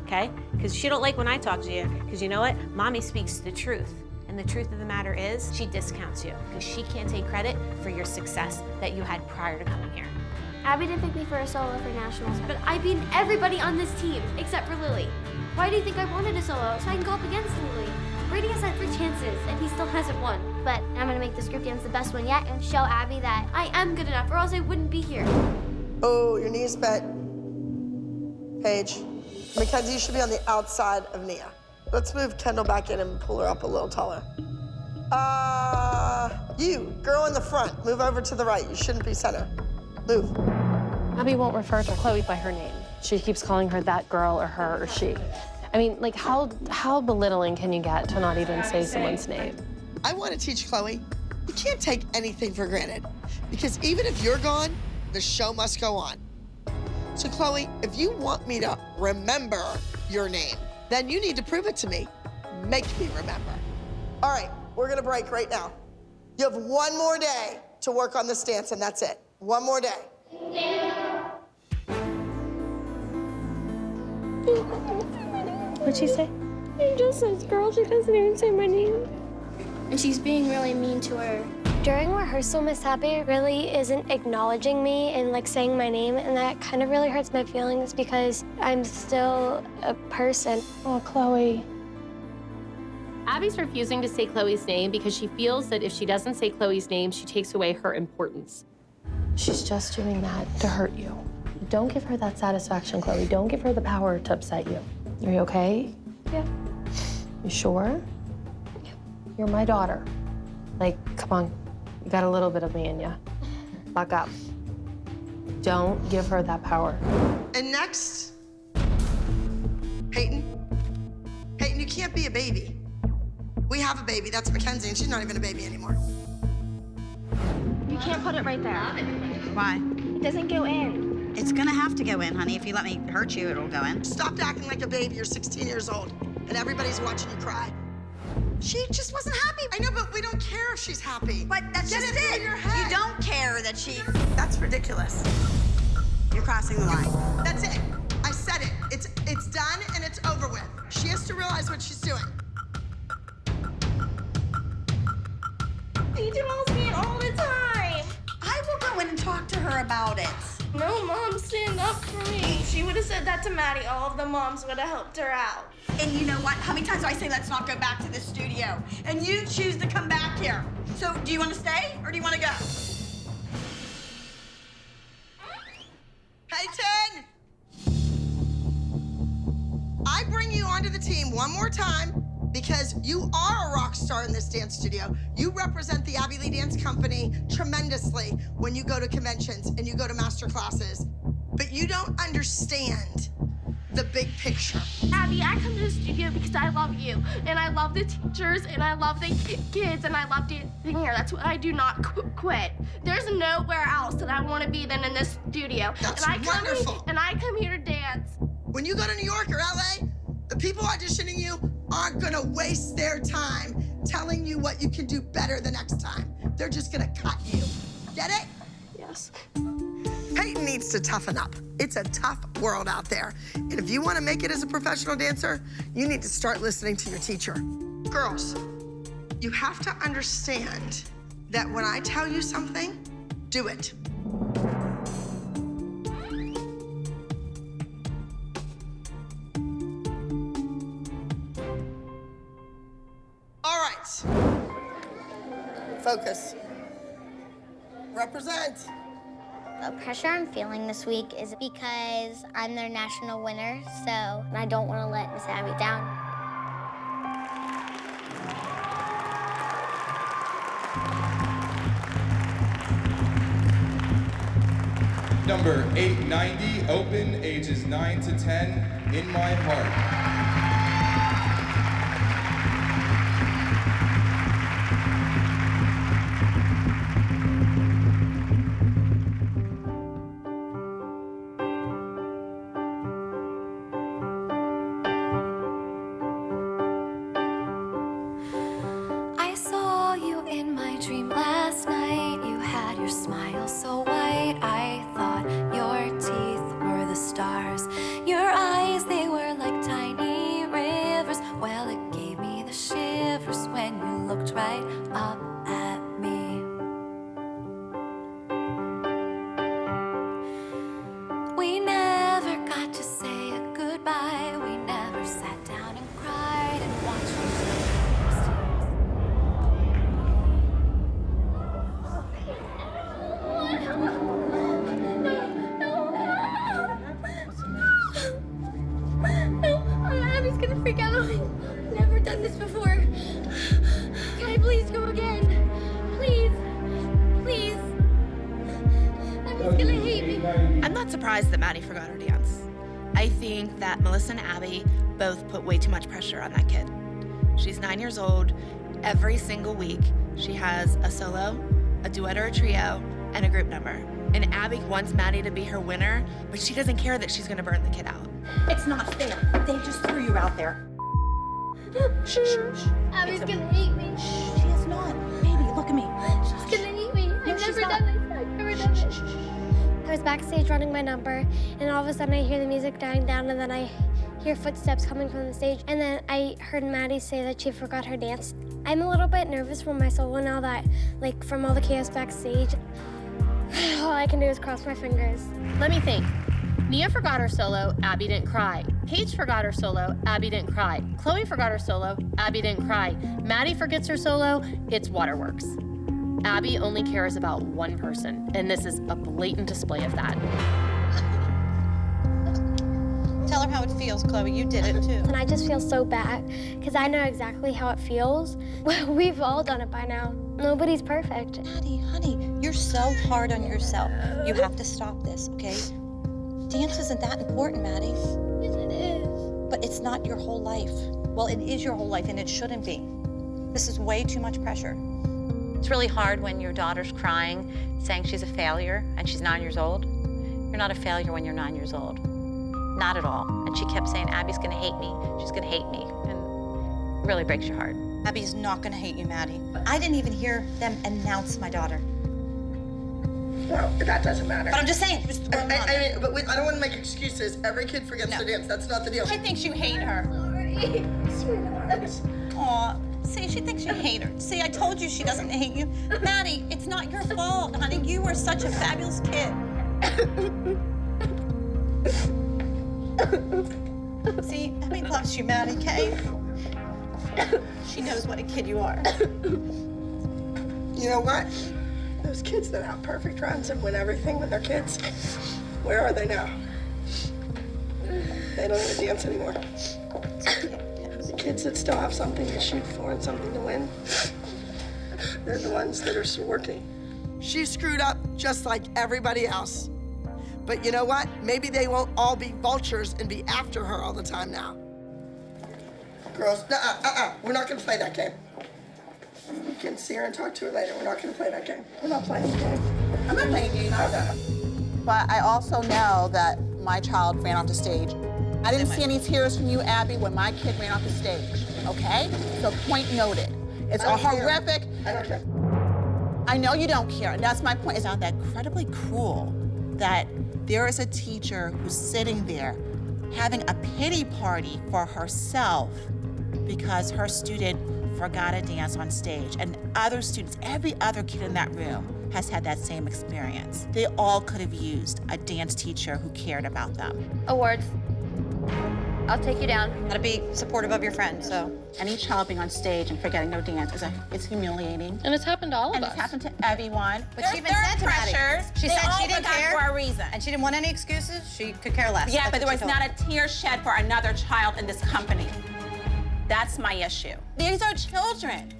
C: okay? Because she don't like when I talk to you, because you know what? Mommy speaks the truth. And the truth of the matter is, she discounts you, because she can't take credit for your success that you had prior to coming here.
I: Abby didn't pick me for a solo for nationals, but I beat everybody on this team, except for Lily. Why do you think I wanted a solo? So I can go up against Lily. Brady has had 3 chances, and he still hasn't won. But I'm gonna make this group dance the best one yet and show Abby that I am good enough, or else I wouldn't be here.
A: Oh, your knee's bent. Paige, Mackenzie, you should be on the outside of Nia. Let's move Kendall back in and pull her up a little taller. You, girl in the front, move over to the right. You shouldn't be center. Move.
W: Abby won't refer to Chloe by her name. She keeps calling her that girl or her or she. I mean, like, how belittling can you get to not even say someone's name?
A: I want to teach Chloe, you can't take anything for granted. Because even if you're gone, the show must go on. So Chloe, if you want me to remember your name, then you need to prove it to me. Make me remember. All right, we're gonna break right now. You have 1 more day to work on this dance, and that's it. 1 more day.
W: What'd she say?
I: She just says girl, she doesn't even say my name.
E: and she's being really mean to her.
H: During rehearsal, Miss Abby really isn't acknowledging me and like saying my name, and that kind of really hurts my feelings because I'm still a person.
W: Oh, Chloe.
B: Abby's refusing to say Chloe's name because she feels that if she doesn't say Chloe's name, she takes away her importance.
W: She's just doing that to hurt you. Don't give her that satisfaction, Chloe. Don't give her the power to upset you. Are you okay?
H: Yeah.
W: You sure?
H: Yeah.
W: You're my daughter. Like, come on. You got a little bit of me in you. Buck up. Don't give her that power.
A: And next, Peyton. Peyton, you can't be a baby. We have a baby, that's Mackenzie, and she's not even a baby anymore.
R: You can't put it right there.
D: Why?
R: It doesn't go in.
D: It's gonna have to go in, honey. If you let me hurt you, it'll go in.
A: Stop acting like a baby. You're 16 years old, and everybody's watching you cry.
D: She just wasn't happy.
A: I know, but we don't care if she's happy.
D: But that's
A: Get
D: just
A: it
D: it.
A: through your head.
D: You don't care that she...
A: That's ridiculous.
D: You're crossing the line.
A: That's it. I said it. It's done and it's over with. She has to realize what she's doing.
R: You tells me it all the time.
D: I will go in and talk to her about it.
R: No, Mom, stand up for me. She would have said that to Maddie. All of the moms would have helped her out.
D: And you know what? How many times do I say let's not go back to the studio? And you choose to come back here. So do you want to stay or do you want to go?
A: Peyton! I bring you onto the team one more time because you are a rock star in this dance studio. You represent the Abby Lee Dance Company tremendously when you go to conventions and you go to master classes. But you don't understand the big picture.
E: Abby, I come to the studio because I love you, and I love the teachers, and I love the kids, and I love dancing here. That's what I do not quit. There's nowhere else that I want to be than in this studio.
A: That's
E: and
A: wonderful.
E: And I come here to dance.
A: When you go to New York or LA, the people auditioning you aren't gonna waste their time telling you what you can do better the next time. They're just gonna cut you. Get it?
E: Yes.
A: Peyton needs to toughen up. It's a tough world out there. And if you want to make it as a professional dancer, you need to start listening to your teacher. Girls, you have to understand that when I tell you something, do it. All right. Focus. Represent.
H: The pressure I'm feeling this week is because I'm their national winner, so I don't want to let Miss Abby down.
M: Number 890, open, ages 9 to 10, In My Heart.
F: I saw you in my dream last night. You had your smile so white. I thought your teeth were the stars. Your eyes, they were like tiny rivers. Well, it gave me the shivers when you looked right up at me. We never got to say a goodbye. We never sat down and cried and watched each
E: Abby's gonna freak out. I've never done this before. Can I please go again? Please. Please. Abby's gonna hate me.
J: I'm not surprised that Maddie forgot her dance. I think that Melissa and Abby both put way too much pressure on that kid. She's 9 years old. Every single week, she has a solo, a duet or a trio, and a group number. And Abby wants Maddie to be her winner, but she doesn't care that she's gonna burn the kid out.
C: It's not fair. They just threw you out there.
E: Shh, shh, shh. Abby's gonna hate me.
C: She is not. Baby, look at me.
E: She's gonna hate me. I've never done this. I've never done this.
H: I was backstage running my number, and all of a sudden I hear the music dying down, and then I hear footsteps coming from the stage, and then I heard Maddie say that she forgot her dance. I'm a little bit nervous for my solo now that, like, from all the chaos backstage, all I can do is cross my fingers.
B: Let me think. Nia forgot her solo, Abby didn't cry. Paige forgot her solo, Abby didn't cry. Chloe forgot her solo, Abby didn't cry. Maddie forgets her solo, it's waterworks. Abby only cares about one person, and this is a blatant display of that.
C: Tell her how it feels, Chloe. You did it too.
H: And I just feel so bad, because I know exactly how it feels. We've all done it by now. Nobody's perfect.
C: Maddie, honey, you're so hard on yourself. You have to stop this, okay? Dance isn't that important, Maddie.
H: Yes, it is.
C: But it's not your whole life. Well, it is your whole life, and it shouldn't be. This is way too much pressure.
O: It's really hard when your daughter's crying, saying she's a failure, and she's 9 years old. You're not a failure when you're 9 years old. Not at all. And she kept saying, Abby's gonna hate me. She's gonna hate me. And it really breaks your heart.
C: Abby's not gonna hate you, Maddie. I didn't even hear them announce my daughter.
A: Well, that doesn't matter.
C: But I'm just saying.
A: I don't want to make excuses. Every kid forgets to dance. That's not the deal.
C: She thinks you hate her. Aw, see, she thinks you hate her. See, I told you she doesn't hate you. Maddie, it's not your fault, honey. You were such a fabulous kid. See, Abby loves you, Maddie, okay? She knows what a kid you are.
A: You know what? Those kids that have perfect runs and win everything when they're kids, where are they now? They don't even dance anymore. The kids that still have something to shoot for and something to win, they're the ones that are still working. She screwed up just like everybody else. But you know what? Maybe they won't all be vultures and be after her all the time now. Girls, we're not gonna play that game. You can see her and talk to her later. We're not gonna play that game. We're not playing the game. I'm not playing games either.
N: But I also know that my child ran off the stage. I didn't see any tears from you, Abby, when my kid ran off the stage, okay? So point noted. It's a horrific.
A: I don't care.
N: I know you don't care, and that's my point. It's not that incredibly cruel that there is a teacher who's sitting there having a pity party for herself because her student forgot to dance on stage. And other students, every other kid in that room has had that same experience. They all could have used a dance teacher who cared about them.
I: Awards. I'll take you down.
C: Gotta be supportive of your friend, so.
N: Any child being on stage and forgetting no dance is humiliating.
W: And it's happened to all of us.
N: And it's happened to everyone.
C: But she even said to Maddie, she said she didn't care
N: for a reason.
C: and she didn't want any excuses. She could care less.
N: Yeah,
C: That's
N: but there
C: what
N: was
C: she told
N: not a tear shed for another child in this company. That's my issue. These are children.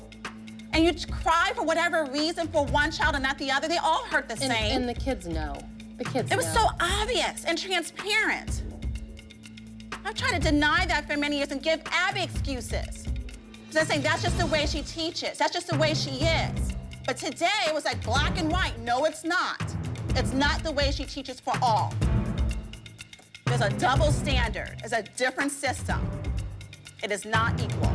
N: And you cry for whatever reason for one child and not the other. They all hurt the same.
W: And the kids know. The kids know.
N: It was so obvious and transparent. I've tried to deny that for many years and give Abby excuses. Because I'm saying that's just the way she teaches. That's just the way she is. But today it was like black and white. No, it's not. It's not the way she teaches for all. There's a double standard. It's a different system. It is not equal.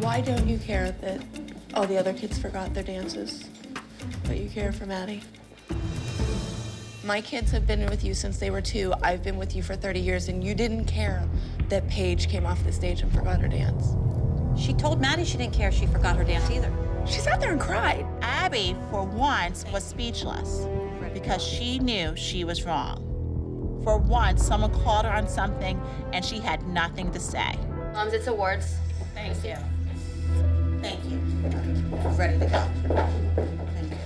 J: Why don't you care that all the other kids forgot their dances, but you care for Maddie? My kids have been with you since they were 2. I've been with you for 30 years, and you didn't care that Paige came off the stage and forgot her dance.
C: She told Maddie she didn't care she forgot her dance either.
J: She sat there and cried.
N: Abby, for once, was speechless because she knew she was wrong. For once, someone called her on something and she had nothing to say.
B: Moms, it's awards.
N: Thank you. Thank you. I'm ready to go. Thank you.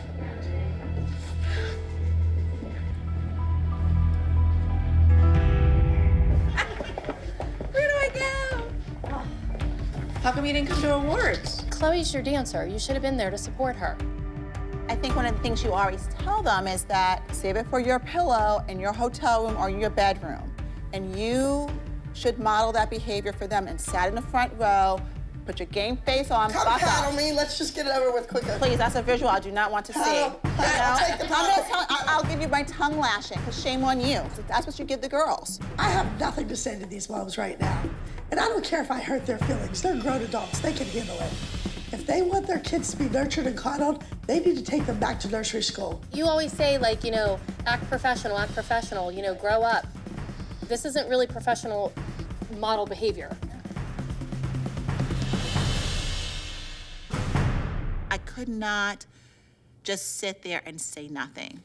J: Where do I go? How come you didn't come to awards?
W: Chloe's your dancer. You should have been there to support her.
N: I think one of the things you always tell them is that save it for your pillow in your hotel room or your bedroom. And you should model that behavior for them and sat in the front row, put your game face on,
A: Come paddle me. Let's just get it over with quicker.
N: Please, that's a visual I do not want to see.
A: Paddle. I'll take the paddle.
N: I'll give you my tongue lashing, because shame on you. That's what you give the girls.
A: I have nothing to say to these moms right now. And I don't care if I hurt their feelings. They're grown adults. They can handle it. If they want their kids to be nurtured and coddled, they need to take them back to nursery school.
W: You always say, like, you know, act professional, you know, grow up. This isn't really professional model behavior.
N: I could not just sit there and say nothing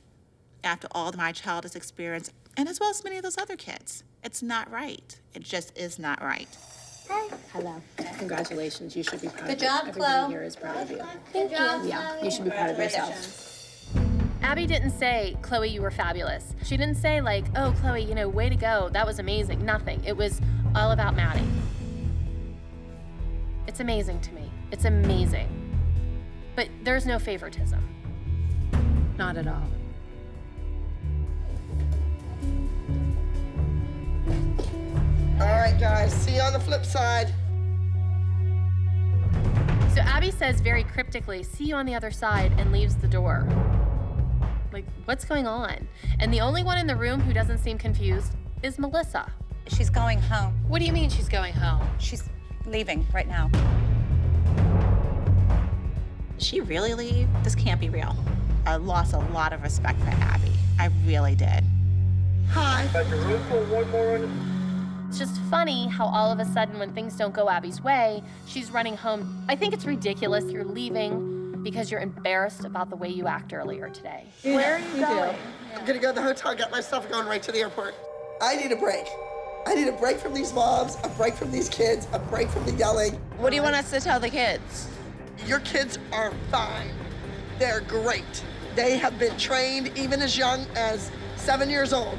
N: after all that my child has experienced, and as well as many of those other kids. It's not right. It just is not right.
I: Hey.
W: Hello. Congratulations. You should be proud
I: Good
W: of you.
I: job,
W: Everybody
I: Chloe.
W: here is proud of you.
I: Thank you.
W: Yeah, you should be proud of yourself.
B: Abby didn't say, Chloe, you were fabulous. She didn't say like, oh, Chloe, you know, way to go. That was amazing. Nothing. It was all about Maddie. It's amazing to me. It's amazing. But there's no favoritism. Not at all.
A: All right, guys, see you on the flip side.
B: So Abby says very cryptically, see you on the other side, and leaves the door. Like, what's going on? And the only one in the room who doesn't seem confused is Melissa.
C: She's going home.
B: What do you mean she's going home?
C: She's leaving right now.
N: Did she really leave? This can't be real. I lost a lot of respect for Abby. I really did.
A: Hi.
B: It's just funny how all of a sudden when things don't go Abby's way, she's running home. I think it's ridiculous you're leaving because you're embarrassed about the way you acted earlier today.
A: Where are you going? I'm gonna go to the hotel, get my stuff, going right to the airport. I need a break. I need a break from these moms, a break from these kids, a break from the yelling.
J: What do you want us to tell the kids?
A: Your kids are fine. They're great. They have been trained even as young as 7 years old.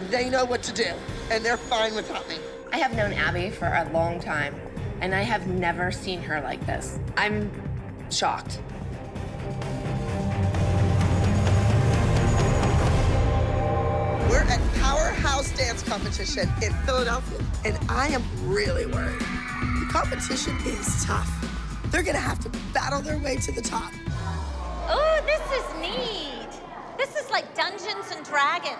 A: They know what to do, and they're fine without me.
J: I have known Abby for a long time, and I have never seen her like this. I'm shocked.
A: We're at Powerhouse Dance Competition in Philadelphia, and I am really worried. The competition is tough. They're gonna have to battle their way to the top.
C: Oh, this is neat. This is like Dungeons and Dragons.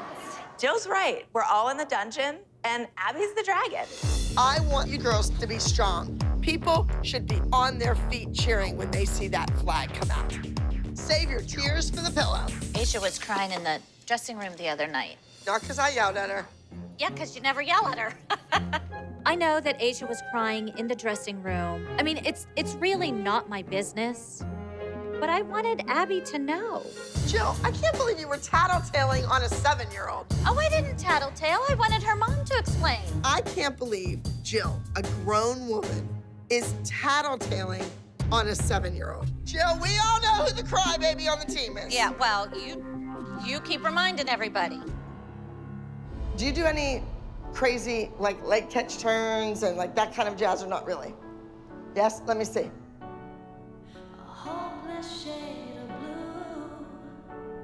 J: Jill's right. We're all in the dungeon, and Abby's the dragon.
A: I want you girls to be strong. People should be on their feet cheering when they see that flag come out. Save your tears for the pillow.
C: Asia was crying in the dressing room the other night.
A: Not because I yelled at her.
C: Yeah, because you never yell at her.
K: I know that Asia was crying in the dressing room. I mean, it's really not my business. But I wanted Abby to know.
A: Jill, I can't believe you were tattletaling on a 7-year-old.
C: Oh, I didn't tattletale. I wanted her mom to explain.
A: I can't believe Jill, a grown woman, is tattletaling on a 7-year-old. Jill, we all know who the crybaby on the team is.
C: Yeah, well, you keep reminding everybody.
A: Do you do any crazy, like, leg catch turns and, like, that kind of jazz, or not really? Yes? Let me see.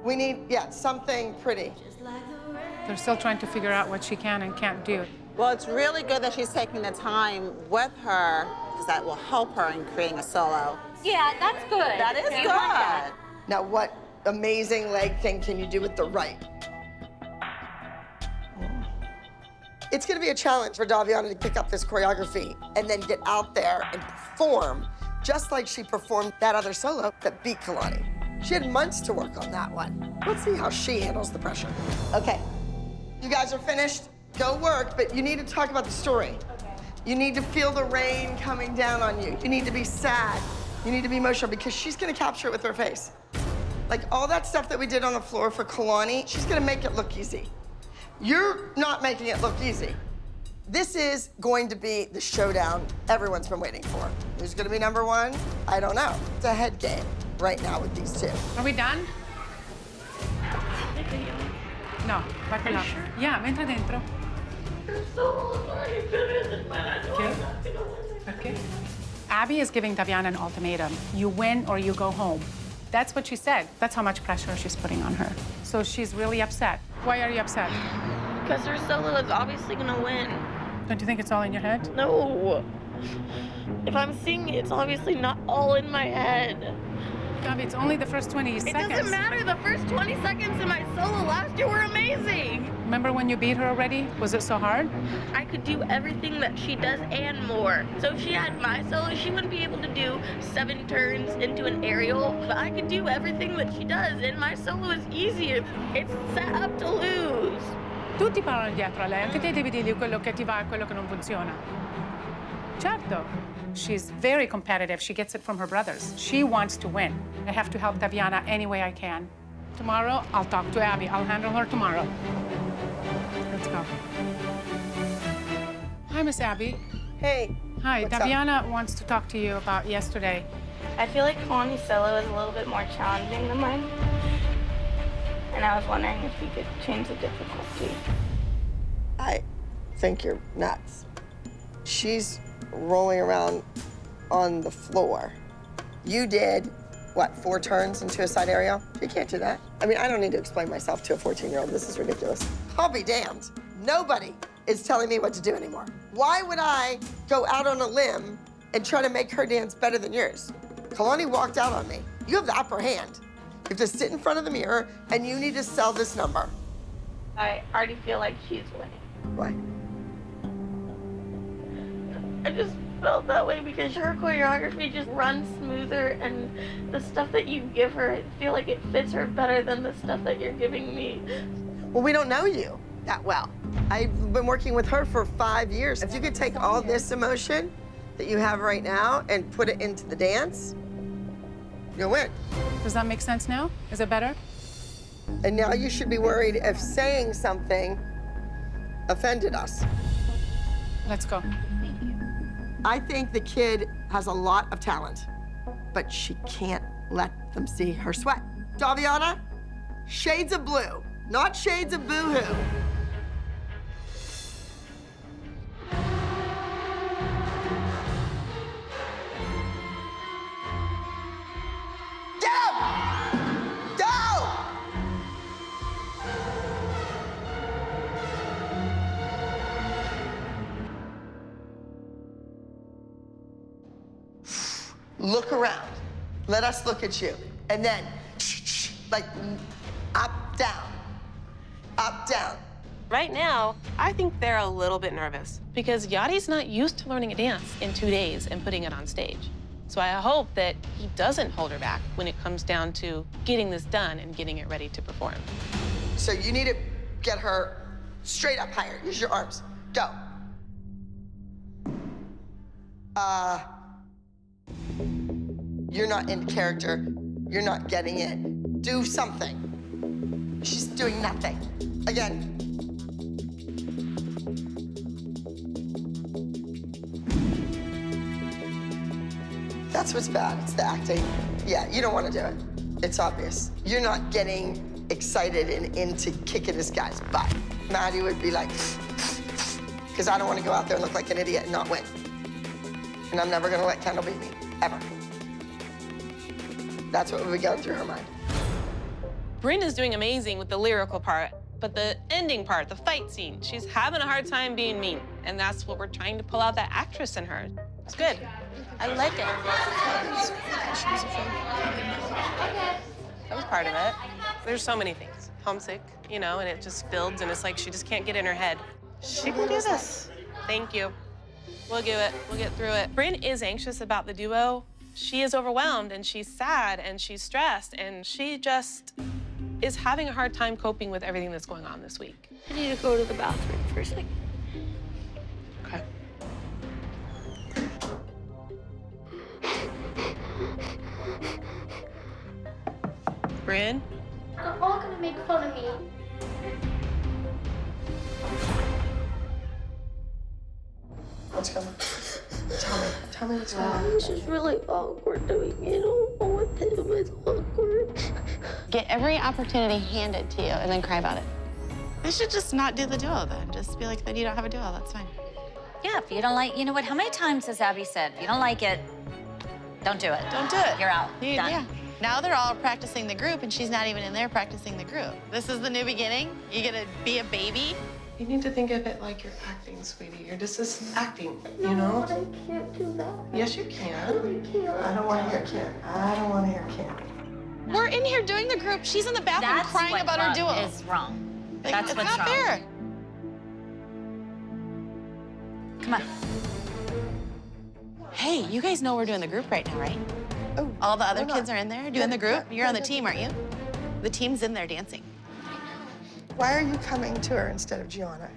A: We need, yeah, something pretty.
P: They're still trying to figure out what she can and can't do.
N: Well, it's really good that she's taking the time with her, because that will help her in creating a solo.
C: Yeah, that's good.
N: That is
C: You want that.
N: good.
A: Now, what amazing leg thing can you do with the right? It's gonna be a challenge for Daviana to pick up this choreography and then get out there and perform just like she performed that other solo that beat Kalani. She had months to work on that one. Let's see how she handles the pressure. Okay, you guys are finished. Go work, but you need to talk about the story. Okay. You need to feel the rain coming down on you. You need to be sad. You need to be emotional because she's gonna capture it with her face. Like all that stuff that we did on the floor for Kalani, she's gonna make it look easy. You're not making it look easy. This is going to be the showdown everyone's been waiting for. Who's gonna be number one? I don't know. It's a head game right now with these two.
P: Are we done? No, va là. Yeah, entra dentro. Okay. Abby is giving Daviana an ultimatum. You win or you go home. That's what she said. That's how much pressure she's putting on her. So she's really upset. Why are you upset?
E: Because her solo is obviously gonna win.
P: Don't you think it's all in your head?
E: No. If I'm singing, it's obviously not all in my head.
P: Gabby, it's only the first 20 seconds.
E: It doesn't matter. The first 20 seconds in my solo last year were amazing.
P: Remember when you beat her already? Was it so hard?
E: I could do everything that she does and more. So if she had my solo, she wouldn't be able to do 7 turns into an aerial, but I could do everything that she does, and my solo is easier. It's set up to lose.
P: Tutti parlano dietro a lei, anche te devi dirgli quello che ti va e quello che non funziona. Certo. She's very competitive. She gets it from her brothers. She wants to win. I have to help Daviana any way I can. Tomorrow, I'll talk to Abby. I'll handle her tomorrow. Let's go. Hi, Miss Abby.
A: Hey.
P: Hi,
A: What's up?
P: Daviana wants to talk to you about yesterday.
Q: I feel like Kalani's solo is a little bit more challenging than mine. And I was wondering if you could change the difficulty.
A: I think you're nuts. She's rolling around on the floor. You did, what, 4 turns into a side aerial? You can't do that. I mean, I don't need to explain myself to a 14-year-old. This is ridiculous. I'll be damned. Nobody is telling me what to do anymore. Why would I go out on a limb and try to make her dance better than yours? Kalani walked out on me. You have the upper hand. You have to sit in front of the mirror and you need to sell this number.
Q: I already feel like she's winning.
A: Why?
Q: I just felt that way because her choreography just runs smoother and the stuff that you give her, I feel like it fits her better than the stuff that you're giving me.
A: Well, we don't know you that well. I've been working with her for 5 years. If you could take all this emotion that you have right now and put it into the dance, you'll win.
P: Does that make sense now? Is it better?
A: And now you should be worried if saying something offended us.
P: Let's go.
A: I think the kid has a lot of talent, but she can't let them see her sweat. Daviana, shades of blue, not shades of boo-hoo. Get him! Go! Look around. Let us look at you. And then, like, up, down, up, down.
S: Right now, I think they're a little bit nervous because Yadi's not used to learning a dance in 2 days and putting it on stage. So I hope that he doesn't hold her back when it comes down to getting this done and getting it ready to perform.
A: So you need to get her straight up higher. Use your arms. Go. You're not in character. You're not getting it. Do something. She's doing nothing. Again. That's what's bad. It's the acting. Yeah, you don't want to do it. It's obvious. You're not getting excited and into kicking this guy's butt. Maddie would be like, because I don't want to go out there and look like an idiot and not win. And I'm never going to let Kendall beat me, ever. That's what would be going through her mind.
S: Brenda's doing amazing with the lyrical part, but the ending part, the fight scene, she's having a hard time being mean. And that's what we're trying to pull out that actress in her. It's good. I like it. That was part of it. There's so many things. Homesick, you know, and it just builds, and it's like she just can't get in her head. She can do this. Thank you. We'll do it. We'll get through it. Bryn is anxious about the duo. She is overwhelmed, and she's sad, and she's stressed, and she just is having a hard time coping with everything that's going on this week.
E: I need to go to the bathroom for a second.
S: Okay. Bryn?
E: They're all gonna make fun of me.
A: What's going on? Tell me what's going on.
E: This is really awkward doing it all with him. It's awkward.
T: Get every opportunity handed to you and then cry about it. I should just not do the duo then. Just be like, then you don't have a duo, that's fine.
K: Yeah, if you don't like, you know what, how many times has Abby said, if you don't like it, don't do it.
T: Don't do it.
K: You're out. Done.
T: Yeah. Now they're all practicing the group and she's not even in there practicing the group. This is the new beginning. You get to be a baby.
S: You need to think of it like you're acting, sweetie. You're just acting, you know?
E: No, but I can't do that.
S: Yes, you can.
E: I can't.
A: I don't want to hear Kim. I don't want to hear Kim.
T: We're in here doing the group. She's in the bathroom
K: That's
T: crying
K: what
T: about her duo.
K: is wrong.
T: Like,
K: That's
T: it's
K: what's
T: not
K: wrong.
T: fair.
K: Come on.
T: Hey, you guys know we're doing the group right now, right? Oh, all the other kids are in there doing the group? You're on the team, aren't you? The team's in there dancing.
A: Why are you coming to her instead of Gianna?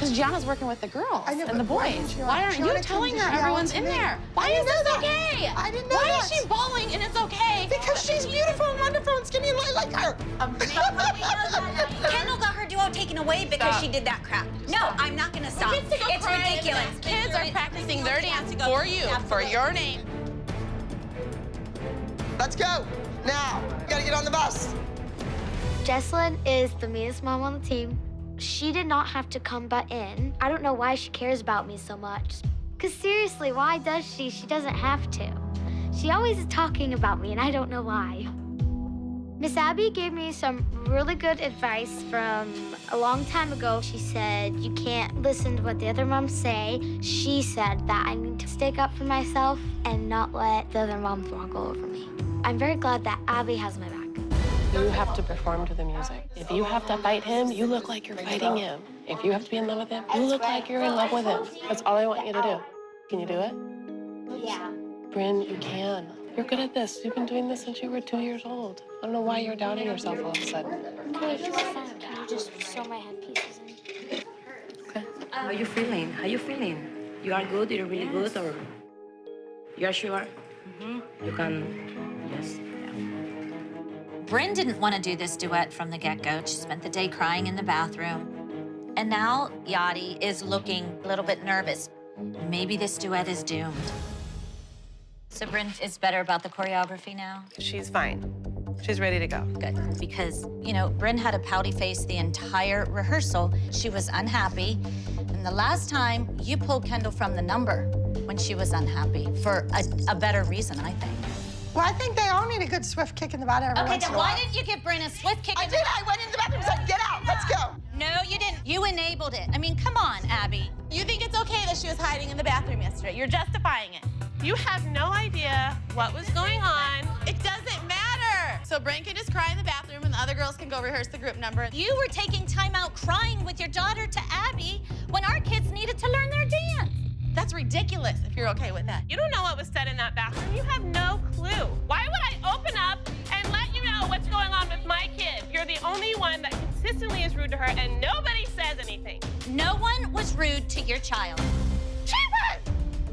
T: Because Gianna's working with the girls
N: I know,
T: and the
N: but why
T: boys.
N: didn't you-
T: Why aren't you
N: Gianna
T: telling
N: couldn't
T: her
N: just yell
T: everyone's
N: to
T: in
N: me.
T: there?
N: I
T: Why
N: didn't
T: is
N: know
T: this
N: that.
T: okay?
N: I didn't know
T: Why
N: that.
T: is she bawling and it's okay?
N: Because she's beautiful and wonderful and skinny and light like her.
O: Kendall got her duo taken away because she did that crap. No, I'm not gonna stop.
J: Kids to go
O: It's
J: cry in the
O: ridiculous.
J: dance. Kids are practicing their dance for you, for your name.
A: Let's go. Now, we gotta get on the bus.
I: Jessalyn is the meanest mom on the team. She did not have to come butt in. I don't know why she cares about me so much. Because seriously, why does she? She doesn't have to. She always is talking about me, and I don't know why. Miss Abby gave me some really good advice from a long time ago. She said, you can't listen to what the other moms say. She said that I need to stick up for myself and not let the other moms walk all over me. I'm very glad that Abby has my back.
S: You have to perform to the music. If you have to fight him, you look like you're fighting him. If you have to be in love with him, you look like you're in love with him. That's all I want you to do. Can you do it?
I: Yeah.
S: Bryn, you can. You're good at this. You've been doing this since you were 2 years old. I don't know why you're doubting yourself all of a sudden.
I: Okay, can you just sew my headpieces in?
S: Okay.
G: How you feeling? How you feeling? You are good? You're really good? Or you are sure? You can, yes.
K: Bryn didn't want to do this duet from the get-go. She spent the day crying in the bathroom. And now Yachty is looking a little bit nervous. Maybe this duet is doomed. So Bryn is better about the choreography now?
S: She's fine. She's ready to go.
K: Good, because, you know, Bryn had a pouty face the entire rehearsal. She was unhappy. And the last time, you pulled Kendall from the number when she was unhappy for a better reason, I think.
A: Well, I think they all need a good swift kick in the butt every
K: Okay,
A: once
K: then
A: in a while.
K: why didn't you give Bryn a swift kick
A: I
K: in the
A: did. I went into the bathroom and said, get out, let's go.
K: No, you didn't. You enabled it. I mean, come on, Abby.
J: You think it's okay that she was hiding in the bathroom yesterday? You're justifying it.
S: You have no idea what was going on.
J: It doesn't matter. So Bryn can just cry in the bathroom and the other girls can go rehearse the group number.
K: You were taking time out crying with your daughter to Abby when our kids needed to learn their dance.
J: That's ridiculous if you're okay with that.
S: You don't know what was said in that bathroom. You have no clue. Why would I open up and let you know what's going on with my kid? You're the only one that consistently is rude to her and nobody says anything.
K: No one was rude to your child.
S: She was!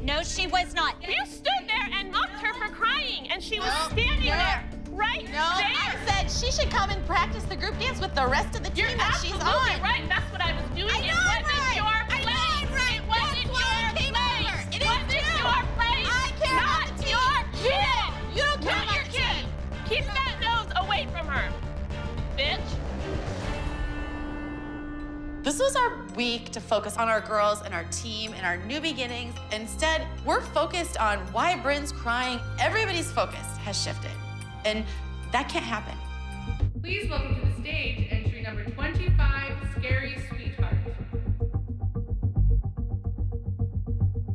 K: No, she was not.
S: You stood there and mocked her for crying and she was standing there right there.
J: I said she should come and practice the group dance with the rest of the team that she's on.
S: Absolutely right. That's what I was doing.
J: I know
S: It wasn't
J: right.
S: your
J: I know
S: place.
J: I'm right.
S: It wasn't
J: That's why I came
S: your
J: over.
S: place.
J: It
S: It wasn't
J: is you.
S: your place.
J: I care
S: Not
J: about the team.
S: your kid.
J: You don't care
S: Not
J: about
S: your
J: the
S: kid.
J: team.
S: Keep that nose away from her, bitch.
J: This was our week to focus on our girls and our team and our new beginnings. Instead, we're focused on why Bryn's crying. Everybody's focus has shifted, and that can't happen.
L: Please welcome to the stage entry number 25, Scary Sweetheart.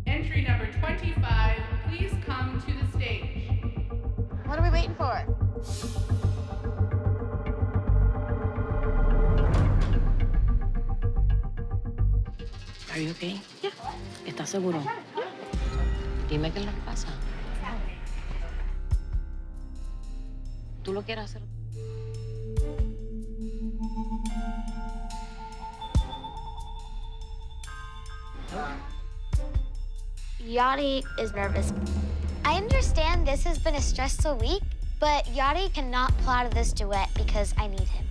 L: Entry number 25, please come to the stage.
T: What are we waiting for?
G: Are you okay? Yeah. ¿Estás seguro? Dime qué es lo que pasa. ¿Tú lo quieres hacer?
I: Yachty is nervous. I understand this has been a stressful week, but Yachty cannot pull out of this duet because I need him.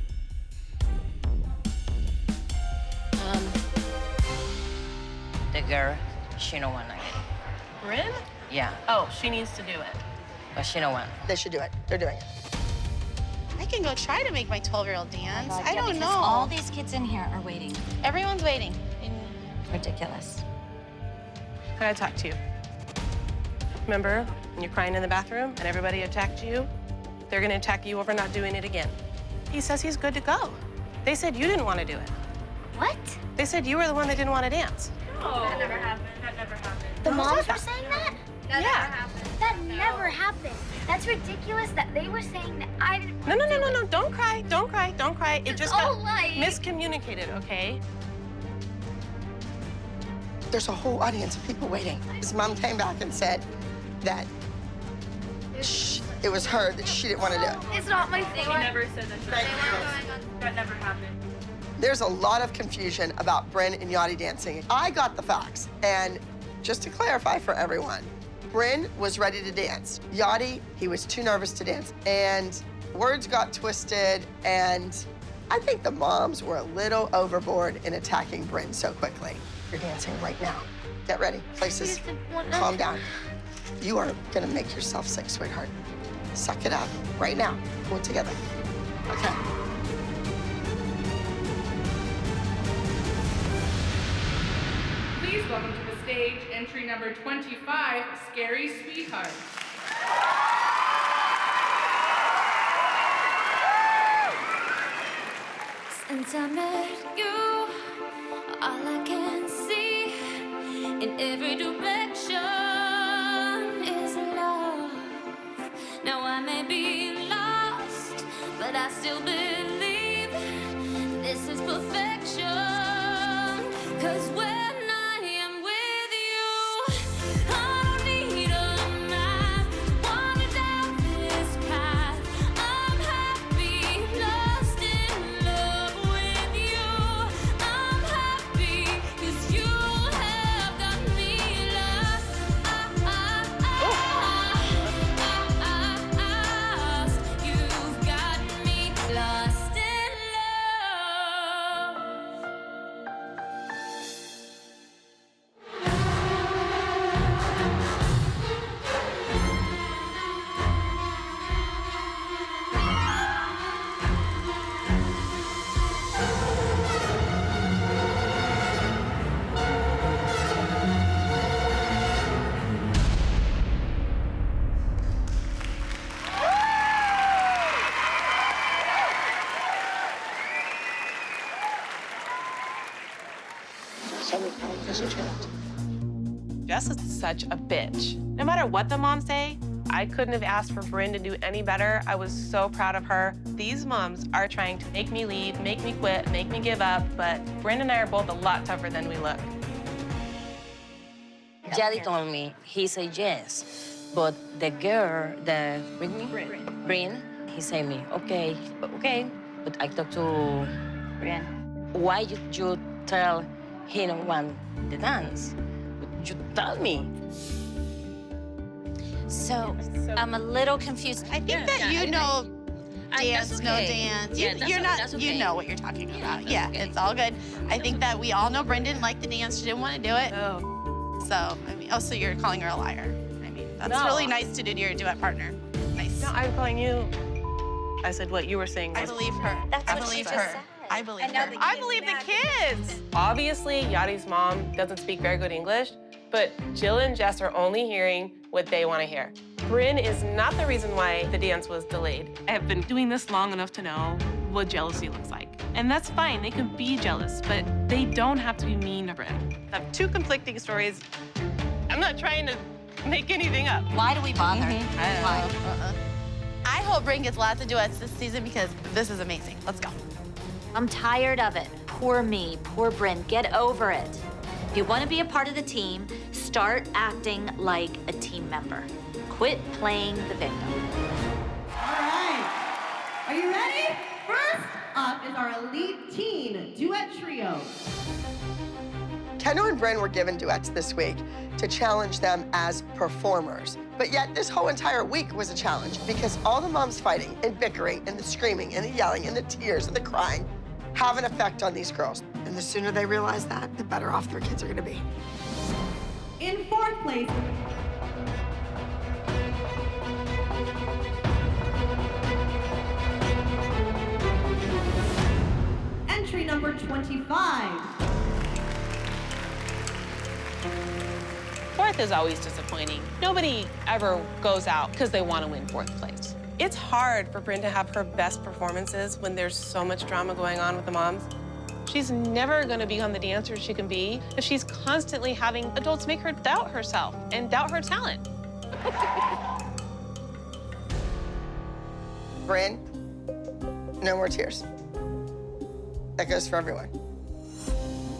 G: The girl, she don't wanna get it.
S: Bryn?
G: Yeah,
S: Oh, she needs to do it.
G: but she don't want.
A: They should do it. They're doing it.
T: I can go try to make my 12-year-old dance.
K: Oh,
T: I don't
K: because
T: know.
K: all these kids in here are waiting.
T: Everyone's waiting.
K: Ridiculous.
S: I gotta talk to you. Remember when you're crying in the bathroom and everybody attacked you? They're gonna attack you over not doing it again. He says he's good to go. They said you didn't want to do it.
I: What?
S: They said you were the one that didn't want to dance.
L: That never happened. That never happened.
I: The moms were saying that?
L: That never happened.
I: That never happened. That's ridiculous that they were saying that I didn't.
S: No, don't cry, don't cry, don't cry. It just
I: all
S: got
I: lies.
S: miscommunicated, okay?
A: There's a whole audience of people waiting. His mom came back and said that it was her, that she didn't want to do it.
I: It's not my fault.
L: They never said that. That never happened.
A: There's a lot of confusion about Bryn and Yachty dancing. I got the facts, and just to clarify for everyone, Bryn was ready to dance. Yachty, he was too nervous to dance, and words got twisted, and I think the moms were a little overboard in attacking Bryn so quickly. You're dancing right now. Get ready, places, calm down. You are gonna make yourself sick, sweetheart. Suck it up right now, pull it together. Okay.
L: Please welcome to the stage entry number 25, Scary Sweetheart.
F: Since I met you, all I can see in every direction is love. Now I may be lost, but I still believe this is perfection. 'Cause when I am with you, I don't need a map, wander down this path. I'm happy, lost in love with you. I'm happy 'cause you have got me lost. You've got me lost in love.
S: Jess is such a bitch. No matter what the moms say, I couldn't have asked for Bryn to do any better. I was so proud of her. These moms are trying to make me leave, make me quit, make me give up, but Bryn and I are both a lot tougher than we look.
G: Yachty told me he said yes, but the girl, the Bryn, he said me, okay, but I talked to Bryn. Why you tell he don't want the dance? You tell me.
K: So I'm a little confused.
T: I think that you know dance, no dance. You're not, you know what you're talking about. Yeah, it's all good. I think that we all know Bryn didn't like the dance. She didn't want to do it.
S: Oh.
T: So, I mean, so you're calling her a liar. I mean, that's
S: No.
T: really nice to do to your duet partner. Nice.
S: No, I'm calling you. I said what you were saying.
T: I believe her.
K: That's
T: I
K: what she
T: believe
K: just
T: her.
K: said.
T: I believe
K: And now
T: her.
K: the
S: I believe the kids. Obviously, Yachty's mom doesn't speak very good English, but Jill and Jess are only hearing what they want to hear. Bryn is not the reason why the dance was delayed. I have been doing this long enough to know what jealousy looks like. And that's fine, they can be jealous, but they don't have to be mean to Bryn. I have two conflicting stories. I'm not trying to make anything up.
K: Why do we bother? Why?
T: I hope Bryn gets lots of duets this season because this is amazing. Let's go.
K: I'm tired of it. Poor me, poor Bryn. Get over it. If you want to be a part of the team, start acting like a team member. Quit playing the victim.
R: All right. Are you ready? First up is our elite teen duet trio.
A: Kendall and Bryn were given duets this week to challenge them as performers. But yet this whole entire week was a challenge because all the moms fighting and bickering and the screaming and the yelling and the tears and the crying have an effect on these girls. And the sooner they realize that, the better off their kids are gonna be.
R: In fourth place, entry number 25.
S: Fourth is always disappointing. Nobody ever goes out because they want to win fourth place. It's hard for Bryn to have her best performances when there's so much drama going on with the moms. She's never going to be on the dancer she can be if she's constantly having adults make her doubt herself and doubt her talent.
A: Bryn, no more tears. That goes for everyone.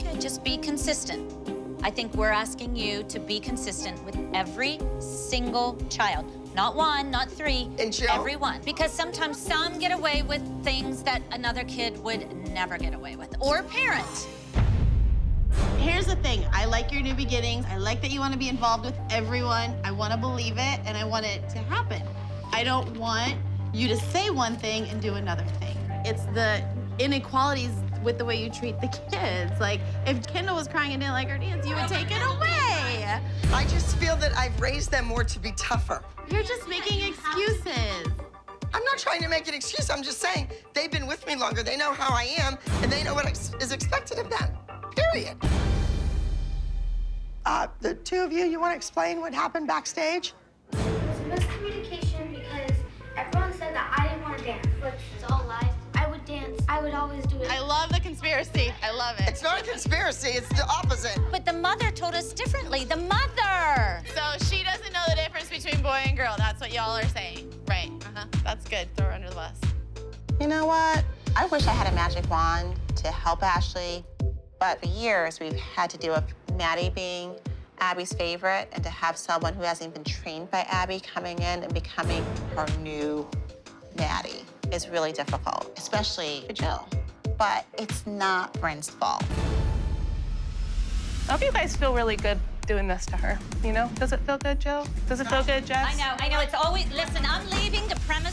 K: Okay, just be consistent. I think we're asking you to be consistent with every single child. Not one, not three.
A: And Joe?
K: Everyone. Because sometimes some get away with things that another kid would never get away with, or parent.
T: Here's the thing. I like your new beginnings. I like that you want to be involved with everyone. I want to believe it, and I want it to happen. I don't want you to say one thing and do another thing. It's the inequalities with the way you treat the kids. Like, if Kendall was crying and didn't like her dance, you would take it away.
A: I just feel that I've raised them more to be tougher.
T: You're just making excuses.
A: I'm not trying to make an excuse. I'm just saying they've been with me longer. They know how I am, and they know what is expected of them. Period. The two of you want to explain what happened backstage?
I: It was a miscommunication because everyone said that I didn't want to dance, which is all lies. I would dance. I would always do it.
T: I love the conspiracy. I love it.
A: It's not a conspiracy. It's the opposite.
K: But the mother told us differently. The mother!
T: So she doesn't know the difference between boy and girl. That's what y'all are saying. Right. That's good. Throw her under the bus.
N: You know what? I wish I had a magic wand to help Ashley, but for years we've had to deal with Maddie being Abby's favorite, and to have someone who hasn't been trained by Abby coming in and becoming her new Maddie is really difficult, especially for Jill. But it's not Bryn's fault.
S: I hope you guys feel really good doing this to her, you know? Does it feel good, Jill? Does it feel good, Jess?
K: I know. It's always, listen, I'm leaving the premise